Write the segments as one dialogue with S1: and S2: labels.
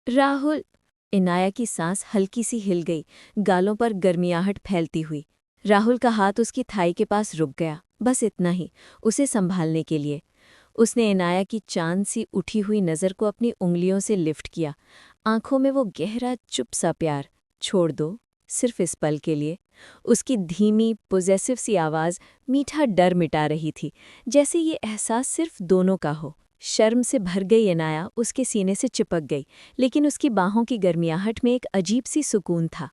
S1: राहुल। इनाया की सांस हल्की सी हिल गई, गालों पर गर्मियाहट फैलती हुई। राहुल का हाथ उसकी थाई के पास रुक गया, बस इतना ही, उसे संभालने के लिए। उसने इनाया की चांद सी उठी हुई नज़र को अपनी उंगलियों से लिफ्ट किया, आंखों में वो गहरा चुप सा प्यार। छोड़ दो, सिर्फ इस पल के लिए। उसकी धीमी पोजेसिव सी आवाज़ मीठा डर मिटा रही थी, जैसे ये एहसास सिर्फ दोनों का हो। शर्म से भर गई इनाया उसके सीने से चिपक गई, लेकिन उसकी बाहों की गर्मियाहट में एक अजीब सी सुकून था।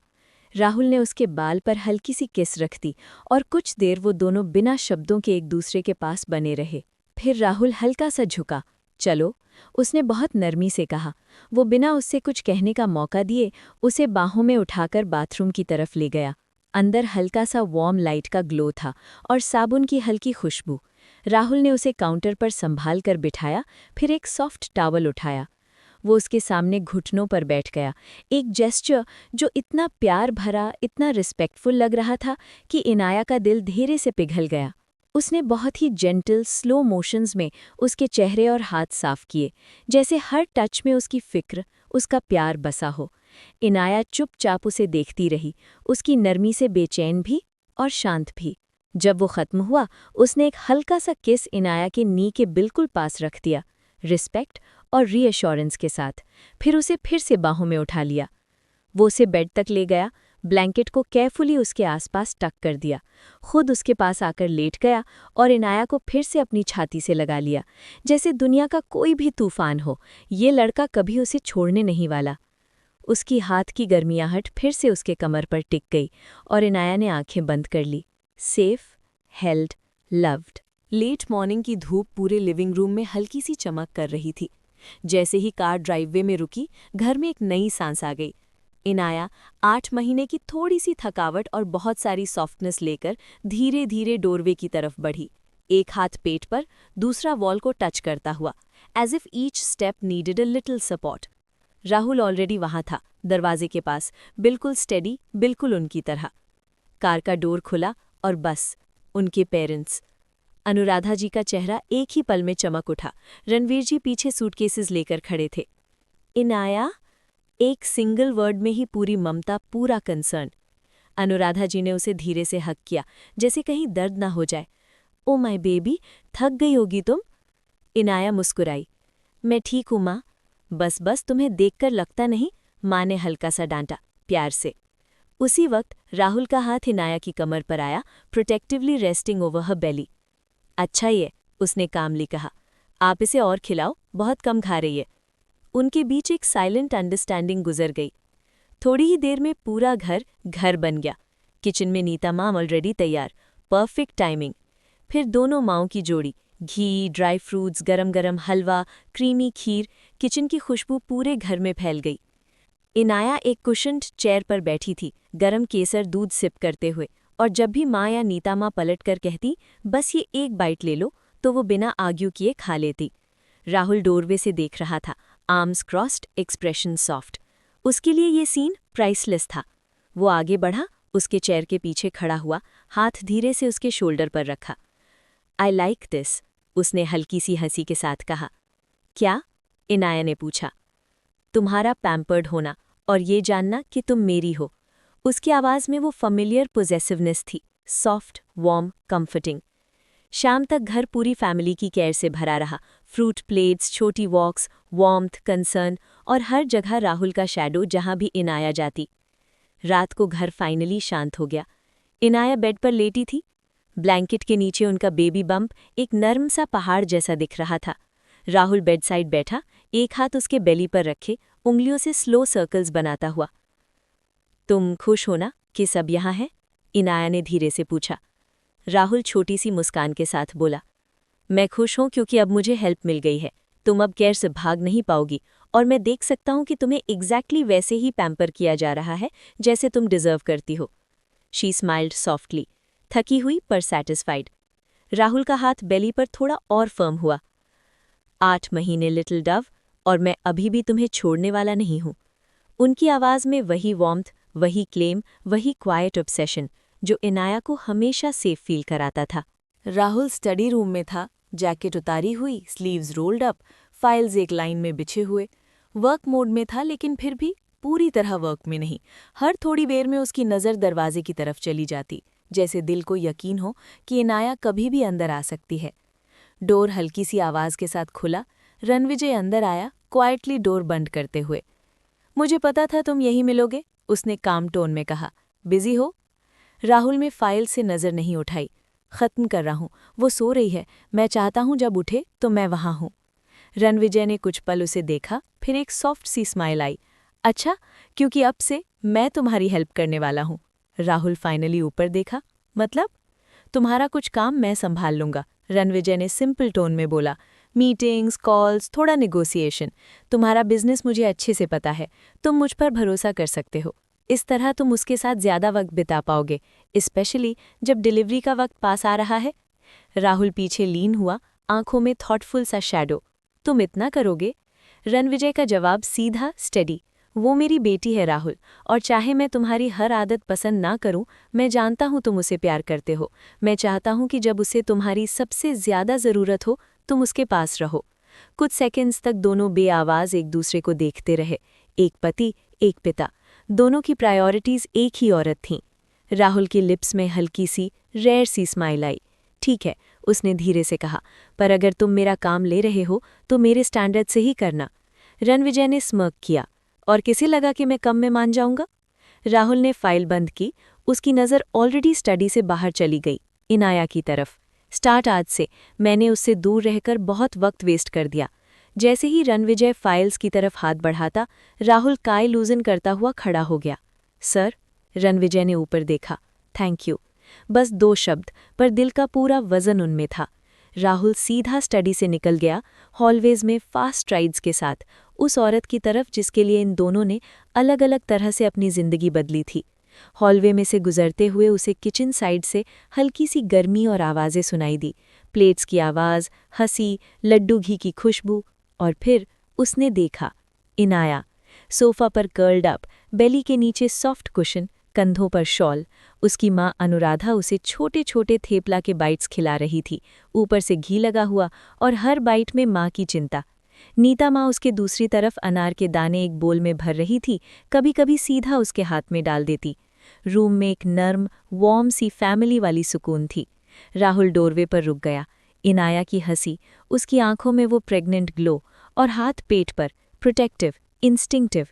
S1: राहुल ने उसके बाल पर हल्की सी किस रख दी और कुछ देर वो दोनों बिना शब्दों के एक दूसरे के पास बने रहे। फिर राहुल हल्का सा झुका। चलो, उसने बहुत नरमी से कहा। वो बिना उससे कुछ कहने का मौका दिए उसे बाहों में उठाकर बाथरूम की तरफ ले गया। अंदर हल्का सा वार्म लाइट का ग्लो था और साबुन की हल्की खुशबू। राहुल ने उसे काउंटर पर संभाल कर बिठाया, फिर एक सॉफ्ट टॉवल उठाया। वो उसके सामने घुटनों पर बैठ गया, एक जेस्चर जो इतना प्यार भरा, इतना रिस्पेक्टफुल लग रहा था कि इनाया का दिल धीरे से पिघल गया। उसने बहुत ही जेंटल स्लो मोशंस में उसके चेहरे और हाथ साफ किए, जैसे हर टच में उसकी फिक्र, उसका प्यार बसा हो। इनाया चुपचाप उसे देखती रही, उसकी नरमी से बेचैन भी और शांत भी। जब वो खत्म हुआ, उसने एक हल्का सा किस इनाया के नी के बिल्कुल पास रख दिया, रिस्पेक्ट और रीअश्योरेंस के साथ। फिर उसे फिर से बाहों में उठा लिया। वो उसे बेड तक ले गया, ब्लैंकेट को केयरफुली उसके आसपास टक कर दिया, खुद उसके पास आकर लेट गया और इनाया को फिर से अपनी छाती से लगा लिया, जैसे दुनिया का कोई भी तूफान हो, ये लड़का कभी उसे छोड़ने नहीं वाला। उसकी हाथ की गर्मियाहट फिर से उसके कमर पर टिक गई और इनाया ने आंखें बंद कर ली। Safe, held, loved. Late morning की धूप पूरे लिविंग रूम में हल्की सी चमक कर रही थी। जैसे ही कार ड्राइववे में रुकी, घर में एक नई सांस आ गई। इनाया 8 महीने की थोड़ी सी थकावट और बहुत सारी सॉफ्टनेस लेकर धीरे धीरे डोरवे की तरफ बढ़ी, एक हाथ पेट पर, दूसरा वॉल को टच करता हुआ, as if each step needed a little support. Rahul already वहां था, दरवाजे के पास, बिल्कुल स्टेडी, बिल्कुल उनकी तरह। कार का डोर खुला और बस उनके पेरेंट्स। अनुराधा जी का चेहरा एक ही पल में चमक उठा। रणवीर जी पीछे सूटकेसेस लेकर खड़े थे। इनाया, एक सिंगल वर्ड में ही पूरी ममता, पूरा कंसर्न। अनुराधा जी ने उसे धीरे से हक किया, जैसे कहीं दर्द ना हो जाए। ओ माय बेबी, थक गई होगी तुम। इनाया मुस्कुराई। मैं ठीक हूं माँ, बस बस तुम्हें देखकर लगता नहीं, माँ ने हल्का सा डांटा, प्यार से। उसी वक्त राहुल का हाथ इनाया की कमर पर आया, प्रोटेक्टिवली रेस्टिंग ओवर हर बेली। अच्छा ये, उसने कामली कहा, आप इसे और खिलाओ, बहुत कम खा रही है। उनके बीच एक साइलेंट अंडरस्टैंडिंग गुजर गई। थोड़ी ही देर में पूरा घर घर बन गया। किचन में नीता माँ ऑलरेडी तैयार, परफेक्ट टाइमिंग। फिर दोनों माँओं की जोड़ी, घी, ड्राई फ्रूट्स, गरम गरम हलवा, क्रीमी खीर, किचन की खुशबू पूरे घर में फैल गई। इनाया एक कुशन्ड चेयर पर बैठी थी, गरम केसर दूध सिप करते हुए, और जब भी माँ या नीता माँ पलट कर कहती, बस ये एक बाइट ले लो, तो वो बिना आर्ग्यू किए खा लेती। राहुल डोरवे से देख रहा था, आर्म्स क्रॉस्ड, एक्सप्रेशन सॉफ्ट। उसके लिए ये सीन प्राइसलेस था। वो आगे बढ़ा, उसके चेयर के पीछे खड़ा हुआ, हाथ धीरे से उसके शोल्डर पर रखा। आई लाइक दिस, उसने हल्की सी हंसी के साथ कहा। क्या? इनाया ने पूछा। तुम्हारा पैम्पर्ड होना और ये जानना कि तुम मेरी हो। उसकी आवाज़ में वो फैमिलियर पोजेसिवनेस थी, सॉफ्ट, वार्म, कंफर्टिंग। शाम तक घर पूरी फैमिली की केयर से भरा रहा, फ्रूट प्लेट्स, छोटी वॉक्स, वार्मथ, कंसर्न, और हर जगह राहुल का शैडो जहां भी इनाया जाती। रात को घर फाइनली शांत हो गया। इनाया बेड पर लेटी थी। ब्लैंकेट के नीचे उनका बेबी बम्प एक नर्म सा पहाड़ जैसा दिख रहा था। राहुल बेड साइड बैठा, एक हाथ उसके बेली पर रखे, उंगलियों से स्लो सर्कल्स बनाता हुआ। तुम खुश हो ना कि सब यहाँ है? इनाया ने धीरे से पूछा। राहुल छोटी सी मुस्कान के साथ बोला, मैं खुश हूं क्योंकि अब मुझे हेल्प मिल गई है। तुम अब केयर से भाग नहीं पाओगी और मैं देख सकता हूं कि तुम्हें एग्जैक्टली वैसे ही पैम्पर किया जा रहा है जैसे तुम डिजर्व करती हो। शी स्माइल्ड सॉफ्टली, थकी हुई पर सैटिस्फाइड। राहुल का हाथ बेली पर थोड़ा और फर्म हुआ। 8 महीने लिटिल डव, और मैं अभी भी तुम्हें छोड़ने वाला नहीं हूं। उनकी आवाज़ में वही वार्मथ, वही क्लेम, वही क्वाइट ऑब्सेशन जो इनाया को हमेशा सेफ फील कराता था। राहुल स्टडी रूम में था, जैकेट उतारी हुई, स्लीव्स रोल्ड अप, फाइल्स एक लाइन में बिछे हुए।
S2: वर्क मोड में था, लेकिन फिर भी पूरी तरह वर्क में नहीं। हर थोड़ी देर में उसकी नज़र दरवाजे की तरफ चली जाती, जैसे दिल को यकीन हो कि इनाया कभी भी अंदर आ सकती है। डोर हल्की सी आवाज़ के साथ खुला। रणविजय अंदर आया, क्वाइटली डोर बंद करते हुए। मुझे पता था तुम यही मिलोगे, उसने काम टोन में कहा। बिजी हो? राहुल में फाइल से नज़र नहीं उठाई। खत्म कर रहा हूँ, वो सो रही है, मैं चाहता हूँ जब उठे तो मैं वहाँ हूँ। रणविजय ने कुछ पल उसे देखा, फिर एक सॉफ्ट सी स्माइल आई। अच्छा, क्योंकि अब से मैं तुम्हारी हेल्प करने वाला हूँ। राहुल फाइनली ऊपर देखा। मतलब? तुम्हारा कुछ काम मैं संभाल लूंगा, रणविजय ने सिंपल टोन में बोला। मीटिंग्स, कॉल्स, थोड़ा नेगोशिएशन। तुम्हारा बिजनेस मुझे अच्छे से पता है, तुम मुझ पर भरोसा कर सकते हो। इस तरह तुम उसके साथ ज़्यादा वक्त बिता पाओगे, स्पेशली जब डिलीवरी का वक्त पास आ रहा है। राहुल पीछे लीन हुआ, आंखों में थॉटफुल सा शैडो। तुम इतना करोगे? रणविजय का जवाब सीधा, स्टेडी। वो मेरी बेटी है राहुल, और चाहे मैं तुम्हारी हर आदत पसंद ना करूं, मैं जानता हूं तुम उसे प्यार करते हो। मैं चाहता हूं कि जब उसे तुम्हारी सबसे ज़्यादा ज़रूरत हो, तुम उसके पास रहो। कुछ सेकंड्स तक दोनों बेआवाज़ एक दूसरे को देखते रहे। एक पति, एक पिता, दोनों की प्रायोरिटीज़ एक ही औरत थीं। राहुल के लिप्स में हल्की सी, रेयर सी स्माइल आई। ठीक है, उसने धीरे से कहा, पर अगर तुम मेरा काम ले रहे हो तो मेरे स्टैंडर्ड से ही करना। रणविजय ने स्मर्क किया। और किसे लगा कि मैं कम में मान जाऊंगा? राहुल ने फाइल बंद की। उसकी नज़र ऑलरेडी स्टडी से बाहर चली गई, इनाया की तरफ। स्टार्ट आज से मैंने उससे दूर रहकर बहुत वक्त वेस्ट कर दिया। जैसे ही रणविजय फाइल्स की तरफ हाथ बढ़ाता, राहुल काय लूजन करता हुआ खड़ा हो गया। सर, रणविजय ने ऊपर देखा। Thank you. बस 2 शब्द, पर दिल का पूरा वजन उनमें था। राहुल सीधा स्टडी से निकल गया, हॉलवेज में फास्ट स्ट्राइड्स के साथ, उस औरत की तरफ जिसके लिए इन दोनों ने अलग अलग तरह से अपनी जिंदगी बदली थी। हॉलवे में से गुजरते हुए उसे किचन साइड से हल्की सी गर्मी और आवाज़ें सुनाई दी। प्लेट्स की आवाज़, हंसी, लड्डू घी की खुशबू। और फिर उसने देखा इनाया, सोफा पर कर्ल्ड अप, बेली के नीचे सॉफ्ट कुशन, कंधों पर शॉल। उसकी माँ अनुराधा उसे छोटे छोटे थेपला के बाइट्स खिला रही थी, ऊपर से घी लगा हुआ, और हर बाइट में माँ की चिंता। नीता माँ उसके दूसरी तरफ अनार के दाने एक बोल में भर रही थी, कभी कभी सीधा उसके हाथ में डाल देती। रूम में एक नर्म, वार्म सी फैमिली वाली सुकून थी। राहुल डोरवे पर रुक गया। इनाया की हंसी, उसकी आंखों में वो प्रेग्नेंट ग्लो, और हाथ पेट पर, प्रोटेक्टिव, इंस्टिंक्टिव।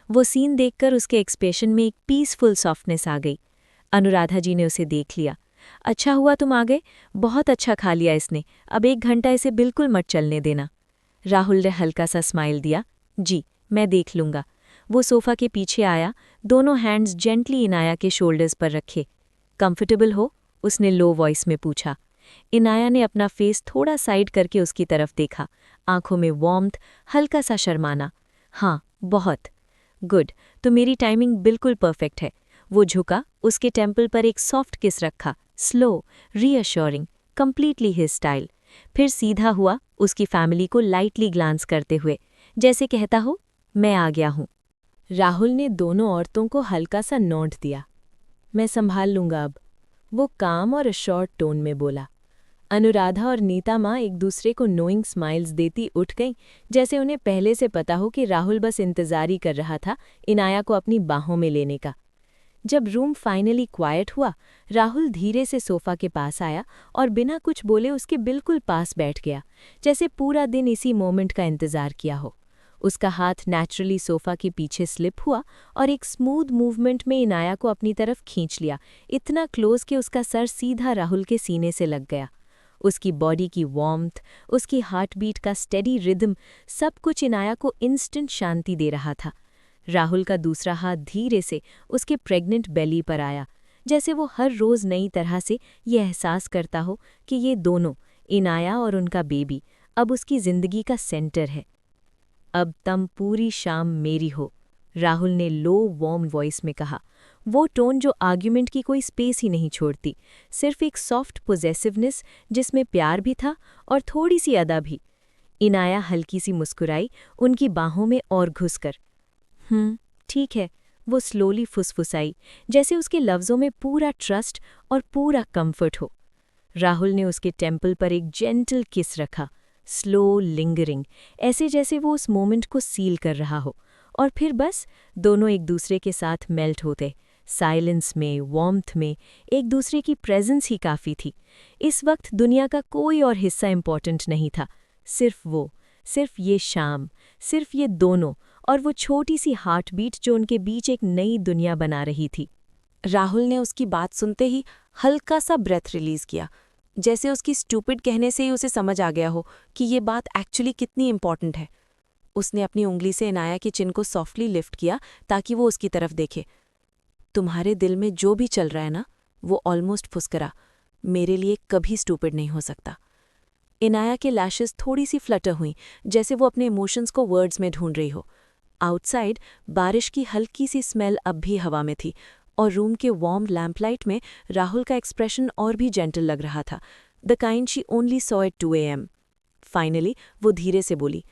S2: वो सीन देखकर उसके एक्सप्रेशन में एक पीसफुल सॉफ्टनेस आ गई। अनुराधा जी ने उसे देख लिया। अच्छा हुआ तुम आ गए, बहुत अच्छा खा लिया इसने, अब 1 घंटा इसे बिल्कुल मत चलने देना। राहुल ने हल्का सा स्माइल दिया। जी, मैं देख लूंगा। वो सोफा के पीछे आया, दोनों हैंड्स जेंटली इनाया के शोल्डर्स पर रखे। कंफर्टेबल हो? उसने लो वॉइस में पूछा। इनाया ने अपना फेस थोड़ा साइड करके उसकी तरफ देखा, आंखों में वार्मथ, हल्का सा शर्माना। हाँ, बहुत। गुड, तो मेरी टाइमिंग बिल्कुल परफेक्ट है। वो झुका, उसके टेम्पल पर एक सॉफ्ट किस रखा, slow, reassuring, completely his style. फिर सीधा हुआ, उसकी फैमिली को लाइटली ग्लांस करते हुए, जैसे कहता हो, मैं आ गया हूँ। राहुल ने दोनों औरतों को हल्का सा नोट दिया। मैं संभाल लूंगा अब, वो काम और अशॉर्ट टोन में बोला। अनुराधा और नीता माँ एक दूसरे को नोइंग स्माइल्स देती उठ गईं, जैसे उन्हें पहले से पता हो कि राहुल बस इंतजार ही कर रहा था इनाया को अपनी बाहों में लेने का। जब रूम फाइनली क्वाइट हुआ, राहुल धीरे से सोफा के पास आया और बिना कुछ बोले उसके बिल्कुल पास बैठ गया, जैसे पूरा दिन इसी मोमेंट का इंतजार किया हो। उसका हाथ नेचुरली सोफा के पीछे स्लिप हुआ और एक स्मूथ मूवमेंट में इनाया को अपनी तरफ खींच लिया, इतना क्लोज कि उसका सर सीधा राहुल के सीने से लग गया। उसकी बॉडी की वार्मथ, उसकी हार्टबीट का स्टेडी रिदम, सब कुछ इनाया को इंस्टेंट शांति दे रहा था। राहुल का दूसरा हाथ धीरे से उसके प्रेग्नेंट बेली पर आया, जैसे वो हर रोज़ नई तरह से ये एहसास करता हो कि ये दोनों, इनाया और उनका बेबी, अब उसकी ज़िंदगी का सेंटर है। अब तुम पूरी शाम मेरी हो, राहुल ने लो वार्म वॉइस में कहा, वो टोन जो आर्ग्यूमेंट की कोई स्पेस ही नहीं छोड़ती, सिर्फ एक सॉफ्ट पोजेसिवनेस जिसमें प्यार भी था और थोड़ी सी अदा भी। इनाया हल्की सी मुस्कुराई, उनकी बाहों में और घुसकर। ठीक है, वो स्लोली फुसफुसाई, जैसे उसके लफ्ज़ों में पूरा ट्रस्ट और पूरा कंफर्ट हो। राहुल ने उसके टेम्पल पर एक जेंटल किस रखा, स्लो, लिंगरिंग, ऐसे जैसे वो उस मोमेंट को सील कर रहा हो। और फिर बस दोनों एक दूसरे के साथ मेल्ट होते। साइलेंस में, वार्मथ में, एक दूसरे की प्रेजेंस ही काफ़ी थी। इस वक्त दुनिया का कोई और हिस्सा इम्पॉर्टेंट नहीं था, सिर्फ वो, सिर्फ ये शाम, सिर्फ ये दोनों, और वो छोटी सी हार्ट बीट जो उनके बीच एक नई दुनिया बना रही थी।
S3: राहुल ने उसकी बात सुनते ही हल्का सा ब्रेथ रिलीज किया, जैसे उसकी स्टूपिड कहने से ही उसे समझ आ गया हो कि ये बात एक्चुअली कितनी इंपॉर्टेंट है। उसने अपनी उंगली से इनाया के चिन को सॉफ्टली लिफ्ट किया ताकि वो उसकी तरफ देखे। तुम्हारे दिल में जो भी चल रहा है ना, वो ऑलमोस्ट फुसकरा मेरे लिए कभी स्टूपिड नहीं हो सकता। इनाया के लैशेस थोड़ी सी फ्लटर हुई, जैसे वो अपने इमोशंस को वर्ड्स में ढूंढ रही हो। आउटसाइड बारिश की हल्की सी स्मेल अब भी हवा में थी, और रूम के वार्म लैम्पलाइट में राहुल का एक्सप्रेशन और भी जेंटल लग रहा था, the kind she only saw at 2 AM। Finally वो धीरे से बोली,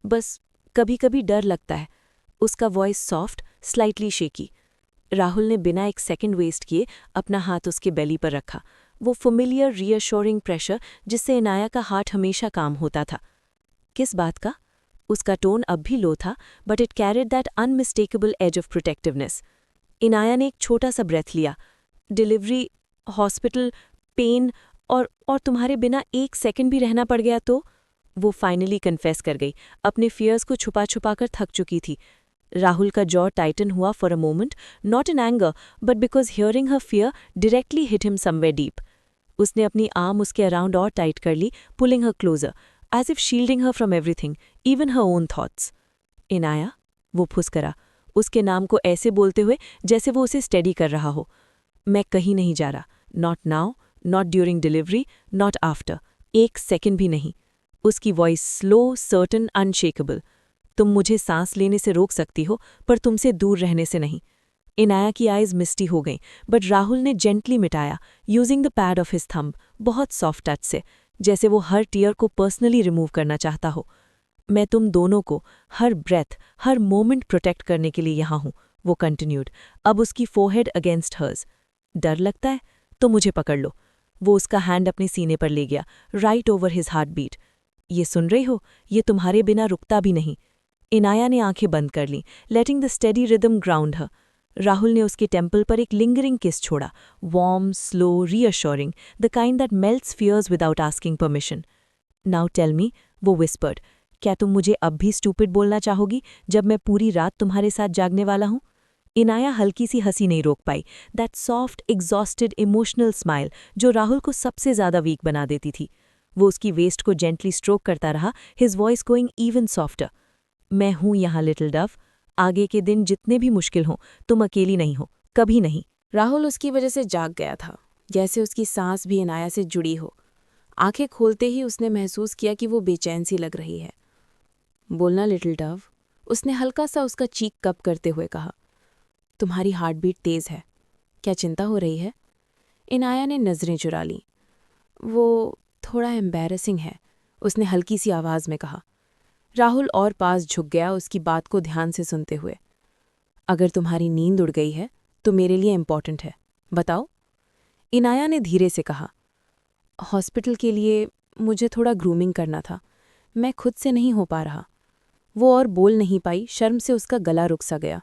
S3: बस कभी कभी डर लगता है। उसका voice soft, slightly shaky. Rahul ने बिना एक सेकंड वेस्ट किए अपना हाथ उसके बेली पर रखा, वो फेमिलियर रीअश्योरिंग प्रेशर जिससे इनाया का हार्ट हमेशा काम होता था। किस बात का? उसका टोन अब भी लो था, but it carried that unmistakable edge of protectiveness. Inaya ने एक छोटा सा ब्रेथ लिया। डिलीवरी, हॉस्पिटल, पेन, और तुम्हारे बिना एक सेकंड भी रहना पड़ गया तो? वो फाइनली कन्फेस कर गई, अपने फियर्स को छुपा छुपा कर थक चुकी थी। राहुल का जॉ टाइटन हुआ for a moment, not in anger but because hearing her fear directly hit him somewhere deep. उसने अपनी आर्म उसके अराउंड और टाइट कर ली, pulling her closer, as if shielding her from everything, even her own thoughts. Inaya, वो फुसकरा, उसके नाम को ऐसे बोलते हुए जैसे वो उसे स्टेडी कर रहा हो। मैं कहीं नहीं जा रहा, not now, not during delivery, not after, एक सेकंड भी नहीं। उसकी वॉइस स्लो, सर्टन, अनशेकेबल। तुम मुझे सांस लेने से रोक सकती हो, पर तुमसे दूर रहने से नहीं। इनाया की आइज मिस्टी हो गईं, बट राहुल ने जेंटली मिटाया, using the pad of his thumb, बहुत सॉफ्ट टच से, जैसे वो हर टीयर को पर्सनली रिमूव करना चाहता हो। मैं तुम दोनों को हर ब्रेथ, हर मोमेंट प्रोटेक्ट करने के लिए यहाँ हूँ, वो कंटिन्यूड, अब उसकी फोरहेड अगेंस्ट हर्स। डर लगता है तो मुझे पकड़ लो। वो उसका हैंड अपने सीने पर ले गया, right over his heart beat. ये सुन रही हो, ये तुम्हारे बिना रुकता भी नहीं। इनाया ने आंखें बंद कर लीं, letting the steady rhythm ground her. Rahul ने उसके टेम्पल पर एक लिंगरिंग किस छोड़ा, warm, slow, reassuring, the kind that melts fears without asking permission. Now tell me, वो विस्पर्ड, क्या तुम मुझे अब भी स्टूपिड बोलना चाहोगी जब मैं पूरी रात तुम्हारे साथ जागने वाला हूँ? इनाया हल्की सी हंसी नहीं रोक पाई, that soft, exhausted, emotional smile जो राहुल को सबसे ज्यादा वीक बना देती थी। वो उसकी वेस्ट को जेंटली स्ट्रोक करता रहा, his voice going even softer. मैं हूं यहाँ लिटिल डव, आगे के दिन जितने भी मुश्किल हों, तुम अकेली नहीं हो, कभी नहीं। राहुल उसकी वजह से जाग गया था, जैसे उसकी सांस भी इनाया से जुड़ी हो। आंखें खोलते ही उसने महसूस किया कि वो बेचैन सी लग रही है। बोलना लिटिल डव, उसने हल्का सा उसका चीक कप करते हुए कहा। तुम्हारी हार्ट बीट तेज है, क्या चिंता हो रही है? इनाया ने नजरें चुरा लीं। वो थोड़ा एम्बैरेसिंग है, उसने हल्की सी आवाज में कहा। राहुल और पास झुक गया, उसकी बात को ध्यान से सुनते हुए। अगर तुम्हारी नींद उड़ गई है तो मेरे लिए इम्पॉर्टेंट है, बताओ। इनाया ने धीरे से कहा। हॉस्पिटल के लिए मुझे थोड़ा ग्रूमिंग करना था, मैं खुद से नहीं हो पा रहा। वो और बोल नहीं पाई, शर्म से उसका गला रुक सा गया।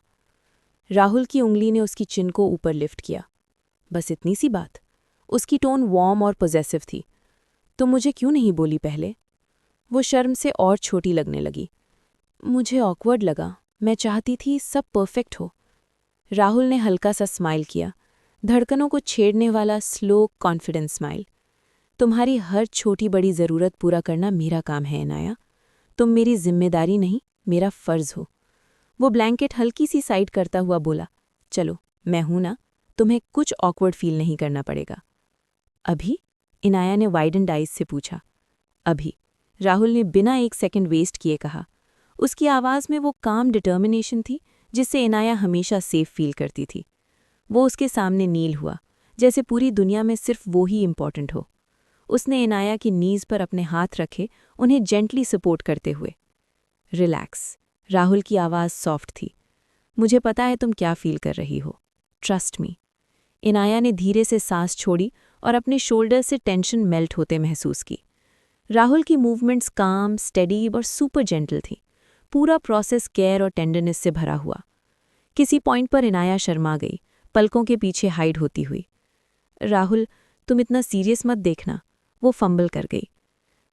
S3: राहुल की उंगली ने उसकी चिन को ऊपर लिफ्ट किया। बस इतनी सी बात? उसकी टोन वार्म और पॉजेसिव थी। तुम मुझे क्यों नहीं बोली पहले? वो शर्म से और छोटी लगने लगी। मुझे ऑकवर्ड लगा, मैं चाहती थी सब परफेक्ट हो। राहुल ने हल्का सा स्माइल किया, धड़कनों को छेड़ने वाला स्लो कॉन्फिडेंस स्माइल। तुम्हारी हर छोटी बड़ी ज़रूरत पूरा करना मेरा काम है इनाया, तुम मेरी जिम्मेदारी नहीं, मेरा फ़र्ज़ हो। वो ब्लैंकेट हल्की सी साइड करता हुआ बोला, चलो मैं हूं ना, तुम्हें कुछ ऑकवर्ड फील नहीं करना पड़ेगा। अभी? इनाया ने वाइडेंड आइज से पूछा। अभी, राहुल ने बिना एक सेकंड वेस्ट किए कहा। उसकी आवाज़ में वो काम डिटर्मिनेशन थी जिससे इनाया हमेशा सेफ फील करती थी। वो उसके सामने नील हुआ, जैसे पूरी दुनिया में सिर्फ वो ही इम्पॉर्टेंट हो। उसने इनाया की नीज़ पर अपने हाथ रखे, उन्हें जेंटली सपोर्ट करते हुए। रिलैक्स, राहुल की आवाज़ सॉफ्ट थी। मुझे पता है तुम क्या फील कर रही हो, ट्रस्ट मी। इनाया ने धीरे से सांस छोड़ी और अपने शोल्डर से टेंशन मेल्ट होते महसूस की। राहुल की मूवमेंट्स काम, स्टेडी और सुपर जेंटल थी। पूरा प्रोसेस केयर और टेंडरनेस से भरा हुआ। किसी पॉइंट पर इनाया शर्मा गई, पलकों के पीछे हाइड होती हुई। राहुल, तुम इतना सीरियस मत देखना, वो फंबल कर गई।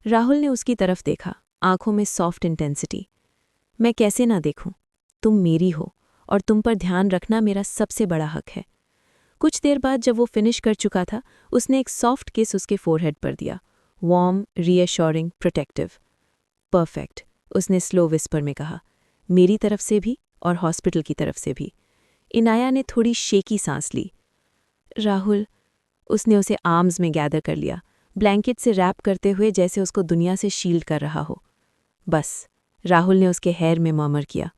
S3: राहुल ने उसकी तरफ देखा, आंखों में सॉफ्ट इंटेंसिटी। मैं कैसे ना देखूं? तुम मेरी हो और तुम पर ध्यान रखना मेरा सबसे बड़ा हक है। कुछ देर बाद जब वो फिनिश कर चुका था, उसने एक सॉफ्ट किस उसके फोरहेड पर दिया। Warm, reassuring, protective. परफेक्ट, उसने स्लो विस्पर में कहा। मेरी तरफ से भी और हॉस्पिटल की तरफ से भी। इनाया ने थोड़ी शेकी सांस ली। राहुल, उसने उसे आर्म्स में गैदर कर लिया, ब्लैंकेट से रैप करते हुए जैसे उसको दुनिया से शील्ड कर रहा हो। बस, राहुल ने उसके हेयर में मर्मर किया।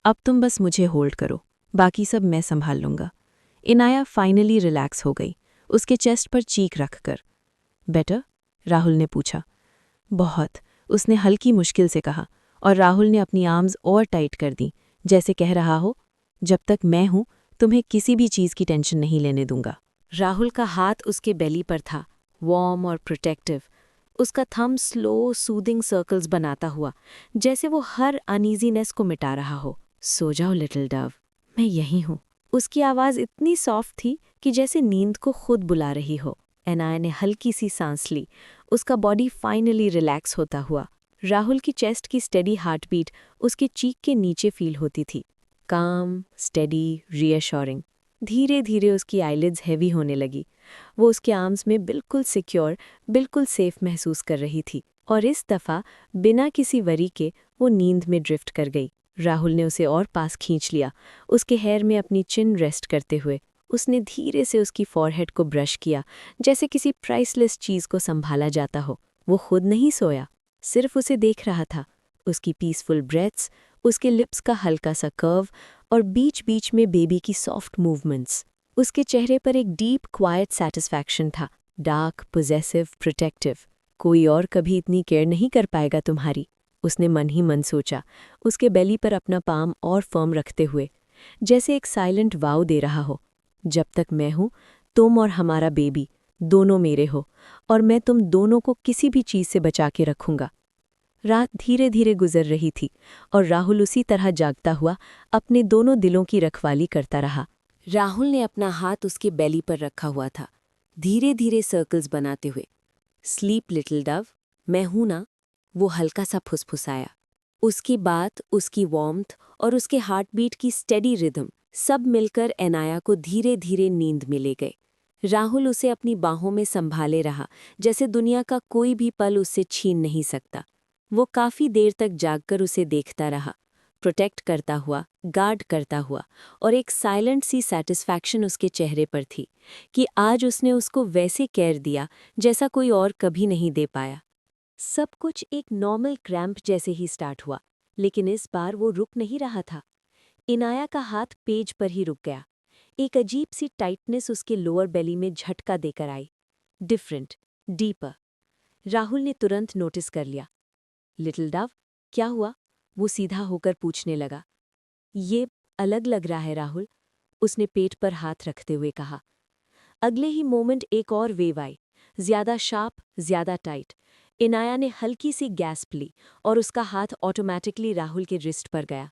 S3: अब तुम बस मुझे होल्ड करो, बाकी सब मैं संभाल लूंगा। इनाया फाइनली रिलैक्स हो गई, उसके चेस्ट पर चीक रखकर। बेटर? राहुल ने पूछा। बहुत, उसने हल्की मुश्किल से कहा, और राहुल ने अपनी आर्म्स और टाइट कर दी, जैसे कह रहा हो, जब तक मैं हूं तुम्हें किसी भी चीज़ की टेंशन नहीं लेने दूंगा।
S2: राहुल का हाथ उसके बेली पर था, वार्म और प्रोटेक्टिव। उसका थंब स्लो, सूदिंग सर्कल्स बनाता हुआ, जैसे वो हर अनईजीनेस को मिटा रहा हो। सो जाओ लिटिल डव, मैं यहीं हूँ। उसकी आवाज़ इतनी सॉफ्ट थी कि जैसे नींद को खुद बुला रही हो। एनाया ने हल्की सी सांस ली, उसका बॉडी फाइनली रिलैक्स होता हुआ। राहुल की चेस्ट की स्टेडी हार्टबीट उसके चीक के नीचे फील होती थी। काम, स्टेडी, रीअश्योरिंग। धीरे धीरे उसकी आईलिड्स हैवी होने लगी। वो उसके आर्म्स में बिल्कुल सिक्योर, बिल्कुल सेफ महसूस कर रही थी, और इस दफ़ा बिना किसी वरी के वो नींद में ड्रिफ्ट कर गई। राहुल ने उसे और पास खींच लिया, उसके हेयर में अपनी चिन रेस्ट करते हुए। उसने धीरे से उसकी फॉरहेड को ब्रश किया, जैसे किसी प्राइसलेस चीज़ को संभाला जाता हो। वो खुद नहीं सोया, सिर्फ उसे देख रहा था। उसकी पीसफुल ब्रेथ्स, उसके लिप्स का हल्का सा कर्व और बीच बीच में बेबी की सॉफ्ट मूवमेंट्स। उसके चेहरे पर एक डीप क्वाइट सैटिस्फैक्शन था, डार्क, पोजेसिव, प्रोटेक्टिव। कोई और कभी इतनी केयर नहीं कर पाएगा तुम्हारी, उसने मन ही मन सोचा, उसके बेली पर अपना पाम और फर्म रखते हुए, जैसे एक साइलेंट वाव दे रहा हो। जब तक मैं हूं, तुम और हमारा बेबी दोनों मेरे हो, और मैं तुम दोनों को किसी भी चीज़ से बचा के रखूंगा। रात धीरे धीरे गुजर रही थी, और राहुल उसी तरह जागता हुआ अपने दोनों दिलों की रखवाली करता रहा। राहुल ने अपना हाथ उसके बेली पर रखा हुआ था, धीरे धीरे सर्कल्स बनाते हुए। स्लीप लिटिल डव, मैं हूं ना, वो हल्का सा फुसफुसाया। उसकी बात, उसकी वार्मथ और उसके हार्टबीट की स्टेडी रिदम सब मिलकर एनाया को धीरे धीरे नींद में ले गए। राहुल उसे अपनी बाहों में संभाले रहा, जैसे दुनिया का कोई भी पल उससे छीन नहीं सकता। वो काफी देर तक जागकर उसे देखता रहा, प्रोटेक्ट करता हुआ, गार्ड करता हुआ, और एक साइलेंट सी सैटिस्फैक्शन उसके चेहरे पर थी कि आज उसने उसको वैसे केयर दिया जैसा कोई और कभी नहीं दे पाया। सब कुछ एक नॉर्मल क्रैम्प जैसे ही स्टार्ट हुआ, लेकिन इस बार वो रुक नहीं रहा था। इनाया का हाथ पेज पर ही रुक गया। एक अजीब सी टाइटनेस उसके लोअर बेली में झटका देकर आई। Different, deeper. राहुल ने तुरंत नोटिस कर लिया। लिटिल डव, क्या हुआ? वो सीधा होकर पूछने लगा। ये अलग लग रहा है राहुल, उसने पेट पर हाथ रखते हुए कहा। अगले ही मोमेंट एक और वेव आई, ज्यादा शार्प, ज्यादा टाइट। इनाया ने हल्की सी गैस्प ली और उसका हाथ ऑटोमैटिकली राहुल के रिस्ट पर गया।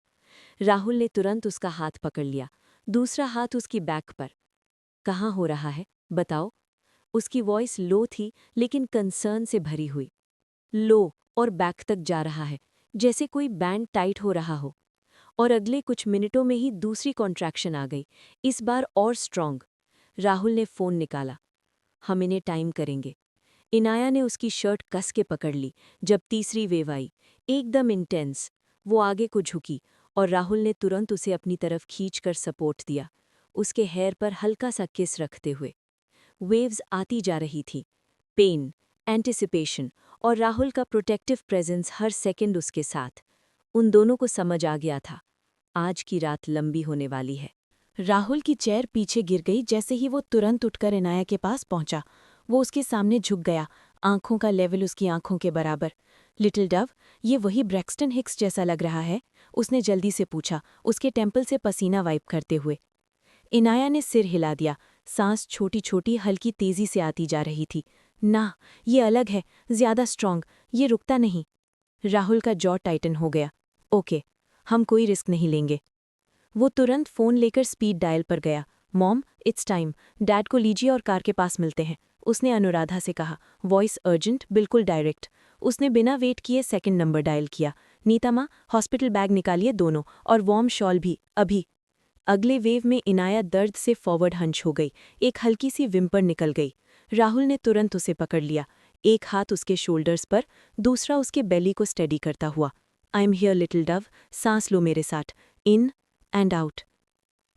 S2: राहुल ने तुरंत उसका हाथ पकड़ लिया, दूसरा हाथ उसकी बैक पर। कहाँ हो रहा है, बताओ? उसकी वॉइस लो थी, लेकिन कंसर्न से भरी हुई। लो और बैक तक जा रहा है, जैसे कोई बैंड टाइट हो रहा हो। और अगले कुछ मिनटों में ही दूसरी कॉन्ट्रैक्शन आ गई, इस बार और स्ट्रॉन्ग। राहुल ने फ़ोन निकाला। हम इन्हें टाइम करेंगे। इनाया ने उसकी शर्ट कस के पकड़ ली जब तीसरी वेव आई, एकदम इंटेंस। वो आगे को झुकी और राहुल ने तुरंत उसे अपनी तरफ खींचकर सपोर्ट दिया, उसके हेयर पर हल्का सा किस रखते हुए। वेव्स आती जा रही थी, पेन, एंटिसिपेशन और राहुल का प्रोटेक्टिव प्रेजेंस हर सेकंड उसके साथ। उन दोनों को समझ आ गया था, आज की रात लंबी होने वाली है।
S3: राहुल की चेयर पीछे गिर गई जैसे ही वो तुरंत उठकर इनाया के पास पहुंचा। वो उसके सामने झुक गया, आंखों का लेवल उसकी आंखों के बराबर। लिटिल डव, ये वही ब्रैक्सटन हिक्स जैसा लग रहा है? उसने जल्दी से पूछा, उसके टेम्पल से पसीना वाइप करते हुए। इनाया ने सिर हिला दिया, सांस छोटी छोटी हल्की तेजी से आती जा रही थी। ना, ये अलग है, ज्यादा स्ट्रांग, ये रुकता नहीं। राहुल का जॉ टाइटन हो गया। ओके, हम कोई रिस्क नहीं लेंगे। वो तुरंत फ़ोन लेकर स्पीड डायल पर गया। मॉम, इट्स टाइम, डैड को लीजिए और कार के पास मिलते हैं, उसने अनुराधा से कहा। वॉइस अर्जेंट, बिल्कुल डायरेक्ट। उसने बिना वेट किए सेकंड नंबर डायल किया। नीता माँ, हॉस्पिटल बैग निकालिए दोनों, और वार्म शॉल भी, अभी। अगले वेव में इनाया दर्द से फॉरवर्ड हंच हो गई। एक हल्की सी विम्पर निकल गई। राहुल ने तुरंत उसे पकड़ लिया, एक हाथ उसके शोल्डर्स पर, दूसरा उसके बेली को स्टेडी करता हुआ। I am here little Dove, सांस लो मेरे साथ, इन एंड आउट।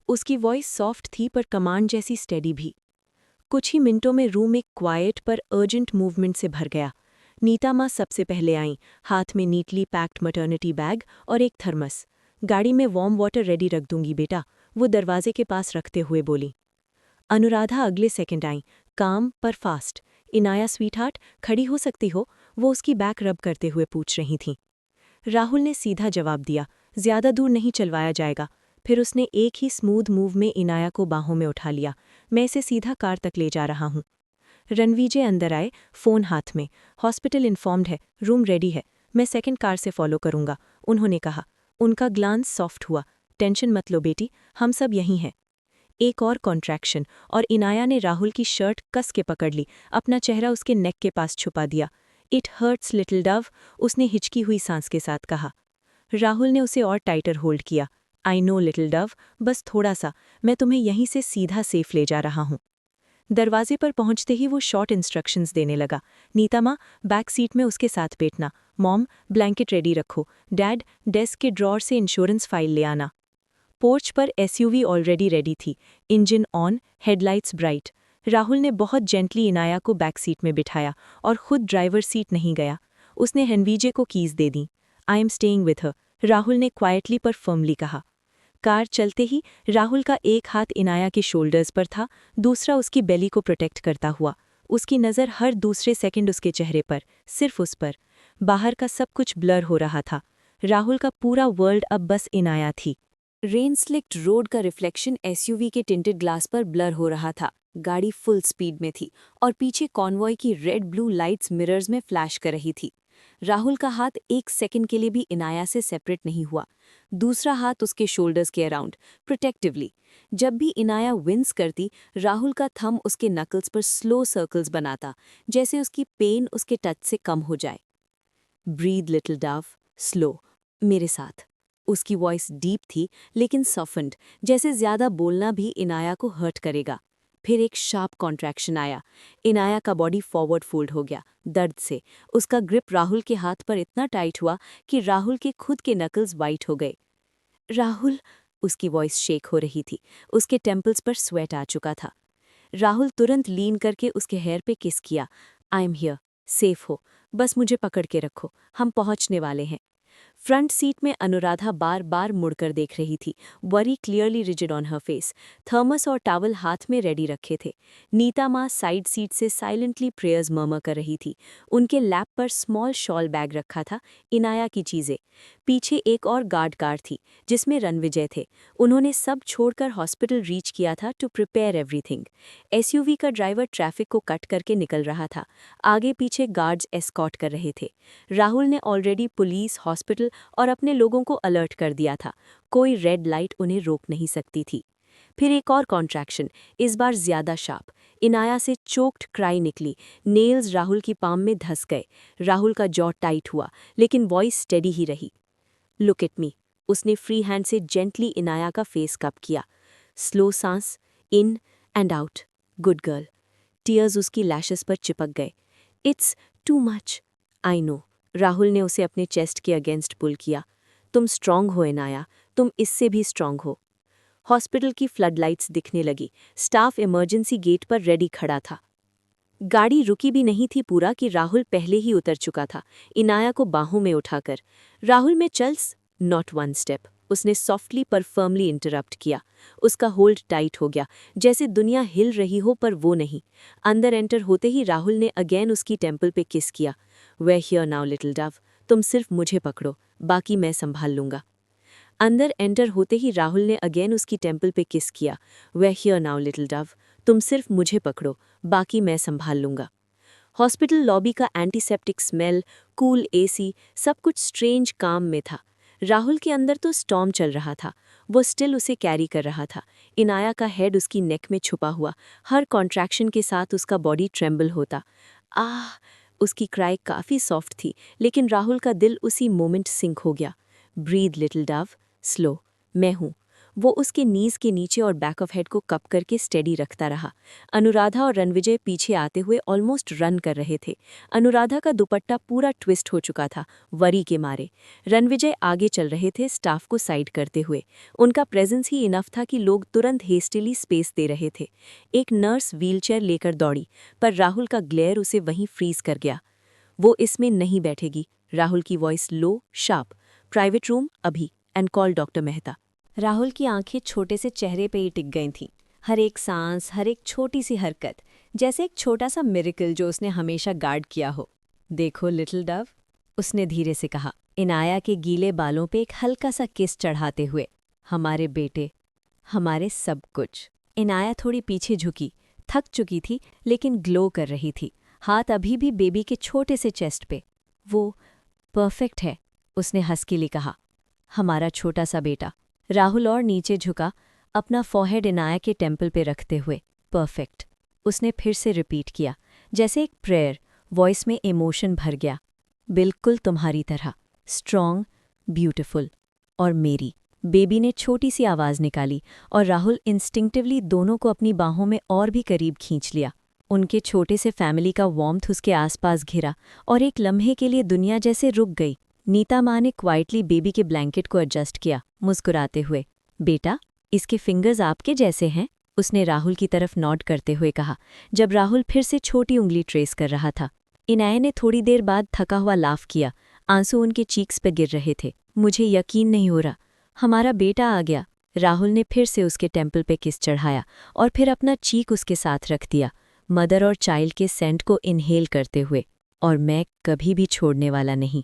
S3: उसकी वॉइस सॉफ्ट थी पर कमांड जैसी स्टेडी भी। कुछ ही मिनटों में रूम एक क्वाइट पर अर्जेंट मूवमेंट से भर गया। नीता माँ सबसे पहले आईं, हाथ में नीटली पैक्ड मटर्निटी बैग और एक थर्मस। गाड़ी में वार्म वाटर रेडी रख दूंगी बेटा, वो दरवाजे के पास रखते हुए बोली। अनुराधा अगले सेकंड आई, काम पर फास्ट। इनाया स्वीटहार्ट, खड़ी हो सकती हो, वो उसकी बैक रब करते हुए पूछ रही थीं। राहुल ने सीधा जवाब दिया, ज्यादा दूर नहीं चलवाया जाएगा। फिर उसने एक ही स्मूथ मूव में इनाया को बाहों में उठा लिया। मैं इसे सीधा कार तक ले जा रहा हूँ। रणवीजे अंदर आए, फोन हाथ में। हॉस्पिटल इन्फॉर्म्ड है, रूम रेडी है, मैं सेकंड कार से फॉलो करूंगा, उन्होंने कहा। उनका ग्लांस सॉफ्ट हुआ। टेंशन मत लो बेटी, हम सब यहीं हैं। एक और कॉन्ट्रैक्शन, और इनाया ने राहुल की शर्ट कस के पकड़ ली, अपना चेहरा उसके नेक के पास छुपा दिया। इट हर्ट्स लिटिल डव, उसने हिचकी हुई सांस के साथ कहा। राहुल ने उसे और टाइटर होल्ड किया। आई नो लिटिल डव, बस थोड़ा सा, मैं तुम्हें यहीं से सीधा सेफ ले जा रहा हूँ। दरवाजे पर पहुंचते ही वो शॉर्ट इंस्ट्रक्शंस देने लगा। नीता माँ, बैक सीट में उसके साथ बैठना। मॉम, ब्लैंकेट रेडी रखो। डैड, डेस्क के ड्रॉर से इंश्योरेंस फाइल ले आना। पोर्च पर एसयूवी ऑलरेडी रेडी थी, engine on, headlights bright. Rahul ने बहुत जेंटली इनाया को बैक सीट में बिठाया और खुद ड्राइवर सीट नहीं गया। उसने हनवीजे को keys they the. I am staying with her, Rahul ने क्वाइटली पर फर्मली कहा। कार चलते ही राहुल का एक हाथ इनाया के शोल्डर्स पर था, दूसरा उसकी बेली को प्रोटेक्ट करता हुआ। उसकी नज़र हर दूसरे सेकंड उसके चेहरे पर, सिर्फ उस पर। बाहर का सब कुछ ब्लर हो रहा था। राहुल का पूरा वर्ल्ड अब बस इनाया थी।
S2: रेन स्लिक्ड रोड का रिफ्लेक्शन एसयूवी के टिंटेड ग्लास पर ब्लर हो रहा था। गाड़ी फुल स्पीड में थी और पीछे कॉन्वॉय की रेड ब्लू लाइट्स मिरर्स में फ्लैश कर रही थी। राहुल का हाथ एक सेकंड के लिए भी इनाया से सेपरेट नहीं हुआ, दूसरा हाथ उसके शोल्डर्स के अराउंड, प्रोटेक्टिवली। जब भी इनाया विंस करती, राहुल का थंब उसके नकल्स पर स्लो सर्कल्स बनाता, जैसे उसकी पेन उसके टच से कम हो जाए। ब्रीद लिटिल डव, स्लो, मेरे साथ। उसकी वॉइस डीप थी लेकिन सॉफ्टन्ड, जैसे ज्यादा बोलना भी इनाया को हर्ट करेगा। फिर एक शार्प कॉन्ट्रैक्शन आया। इनाया का बॉडी फॉरवर्ड फोल्ड हो गया दर्द से। उसका ग्रिप राहुल के हाथ पर इतना टाइट हुआ कि राहुल के खुद के नकल्स वाइट हो गए। राहुल, उसकी वॉइस शेक हो रही थी, उसके टेम्पल्स पर स्वेट आ चुका था। राहुल तुरंत लीन करके उसके हेयर पे किस किया। आई एम हियर, सेफ हो, बस मुझे पकड़ के रखो, हम पहुंचने वाले हैं। फ्रंट सीट में अनुराधा बार बार मुड़कर देख रही थी, worry clearly rigid on her face. Thermos और टावल हाथ में रेडी रखे थे। नीता माँ साइड सीट से साइलेंटली प्रेयर्स मर्मर कर रही थी। उनके लैप पर स्मॉल शॉल बैग रखा था, इनाया की चीज़ें। पीछे एक और गार्ड कार थी जिसमें रणविजय थे। उन्होंने सब छोड़कर हॉस्पिटल रीच किया था टू प्रिपेयर एवरीथिंग। एसयूवी का ड्राइवर ट्रैफिक को कट करके निकल रहा था, आगे पीछे गार्ड्स एस्कॉर्ट कर रहे थे। राहुल ने ऑलरेडी पुलिस, हॉस्पिटल और अपने लोगों को अलर्ट कर दिया था, कोई रेड लाइट उन्हें रोक नहीं सकती थी। फिर एक और कॉन्ट्रैक्शन, इस बार ज्यादा शार्प। इनाया से चोक्ड क्राई निकली, नेल्स राहुल की पाम में धस गए। राहुल का जॉ टाइट हुआ लेकिन वॉइस स्टेडी ही रही। लुक एट मी, उसने फ्री हैंड से जेंटली इनाया का फेस कप किया। स्लो सांस, in and out, good girl. Tears उसकी लैशेस पर चिपक गए। It's too much, I know. Rahul ने उसे अपने चेस्ट के अगेंस्ट पुल किया। तुम स्ट्रांग हो इनाया, तुम इससे भी स्ट्रांग हो। हॉस्पिटल की फ्लडलाइट्स दिखने लगी, स्टाफ इमरजेंसी गेट पर रेडी खड़ा था। गाड़ी रुकी भी नहीं थी पूरा कि राहुल पहले ही उतर चुका था, इनाया को बाहों में उठाकर। राहुल में चल्स, नॉट वन स्टेप, उसने सॉफ्टली पर फर्मली इंटरप्ट किया। उसका होल्ड टाइट हो गया, जैसे दुनिया हिल रही हो पर वो नहीं। अंदर एंटर होते ही राहुल ने अगेन उसकी टेम्पल पे किस किया। Way here now little Dove, तुम सिर्फ मुझे पकड़ो, बाकी मैं संभाल लूंगा। अंदर एंटर होते ही राहुल ने अगेन उसकी टेम्पल पे किस किया। Way here now little Dove, तुम सिर्फ मुझे पकड़ो, बाकी मैं संभाल लूंगा।
S3: हॉस्पिटल लॉबी का एंटीसेप्टिक स्मेल, कूल एसी, सब कुछ स्ट्रेंज काम में था। राहुल के अंदर तो स्टॉर्म चल रहा था, वो स्टिल उसे कैरी कर रहा था। इनाया का हेड उसकी नेक में छुपा हुआ, हर कॉन्ट्रैक्शन के साथ उसका बॉडी ट्रेम्बल होता। आह! उसकी क्राई काफ़ी सॉफ्ट थी, लेकिन राहुल का दिल उसी मोमेंट सिंक हो गया। ब्रीद लिटिल डव, स्लो, मैं हूँ। वो उसके नीज के नीचे और बैक ऑफ हेड को कप करके स्टेडी रखता रहा। अनुराधा और रणविजय पीछे आते हुए ऑलमोस्ट रन कर रहे थे। अनुराधा का दुपट्टा पूरा ट्विस्ट हो चुका था, वरी के मारे। रणविजय आगे चल रहे थे, स्टाफ को साइड करते हुए। उनका प्रेजेंस ही इनफ था कि लोग तुरंत हेस्टिली स्पेस दे रहे थे। एक नर्स व्हीलचेयर लेकर दौड़ी, पर राहुल का ग्लेयर उसे वहीं फ्रीज कर गया। वो इसमें नहीं बैठेगी। राहुल की वॉइस लो, शार्प। प्राइवेट रूम अभी, and call doctor Mehta.
S1: Rahul की आंखें छोटे से चेहरे पे ही टिक गई थीं। हर एक सांस, हर एक छोटी सी हरकत, जैसे एक छोटा सा मिरेकल जो उसने हमेशा गार्ड किया हो। देखो लिटिल डव, उसने धीरे से कहा, इनाया के गीले बालों पे एक हल्का सा किस चढ़ाते हुए। हमारे बेटे, हमारे सब कुछ। इनाया थोड़ी पीछे झुकी, थक चुकी थी लेकिन ग्लो कर रही थी, हाथ अभी भी बेबी के छोटे से चेस्ट पे। वो परफेक्ट है, उसने हस्कीली कहा। हमारा छोटा सा बेटा। राहुल और नीचे झुका, अपना फॉरहेड इनाया के टेम्पल पे रखते हुए। परफेक्ट, उसने फिर से रिपीट किया, जैसे एक प्रेयर। वॉइस में इमोशन भर गया। बिल्कुल तुम्हारी तरह, स्ट्रॉन्ग, ब्यूटिफुल, और मेरी। बेबी ने छोटी सी आवाज़ निकाली और राहुल इंस्टिंक्टिवली दोनों को अपनी बाहों में और भी करीब खींच लिया। उनके छोटे से फैमिली का वार्मथ उसके आसपास घिरा और एक लम्हे के लिए दुनिया जैसे रुक गई। नीता माँ ने क्वाइटली बेबी के ब्लैंकेट को एडजस्ट किया, मुस्कुराते हुए। बेटा, इसके फिंगर्स आपके जैसे हैं, उसने राहुल की तरफ नॉड करते हुए कहा, जब राहुल फिर से छोटी उंगली ट्रेस कर रहा था। इनाया ने थोड़ी देर बाद थका हुआ लाफ किया, आंसू उनके चीक्स पे गिर रहे थे। मुझे यकीन नहीं हो रहा, हमारा बेटा आ गया। राहुल ने फिर से उसके टेम्पल पे किस चढ़ाया और फिर अपना चीक उसके साथ रख दिया, मदर और चाइल्ड के सेंट को इनहेल करते हुए। और मैं कभी भी छोड़ने वाला नहीं,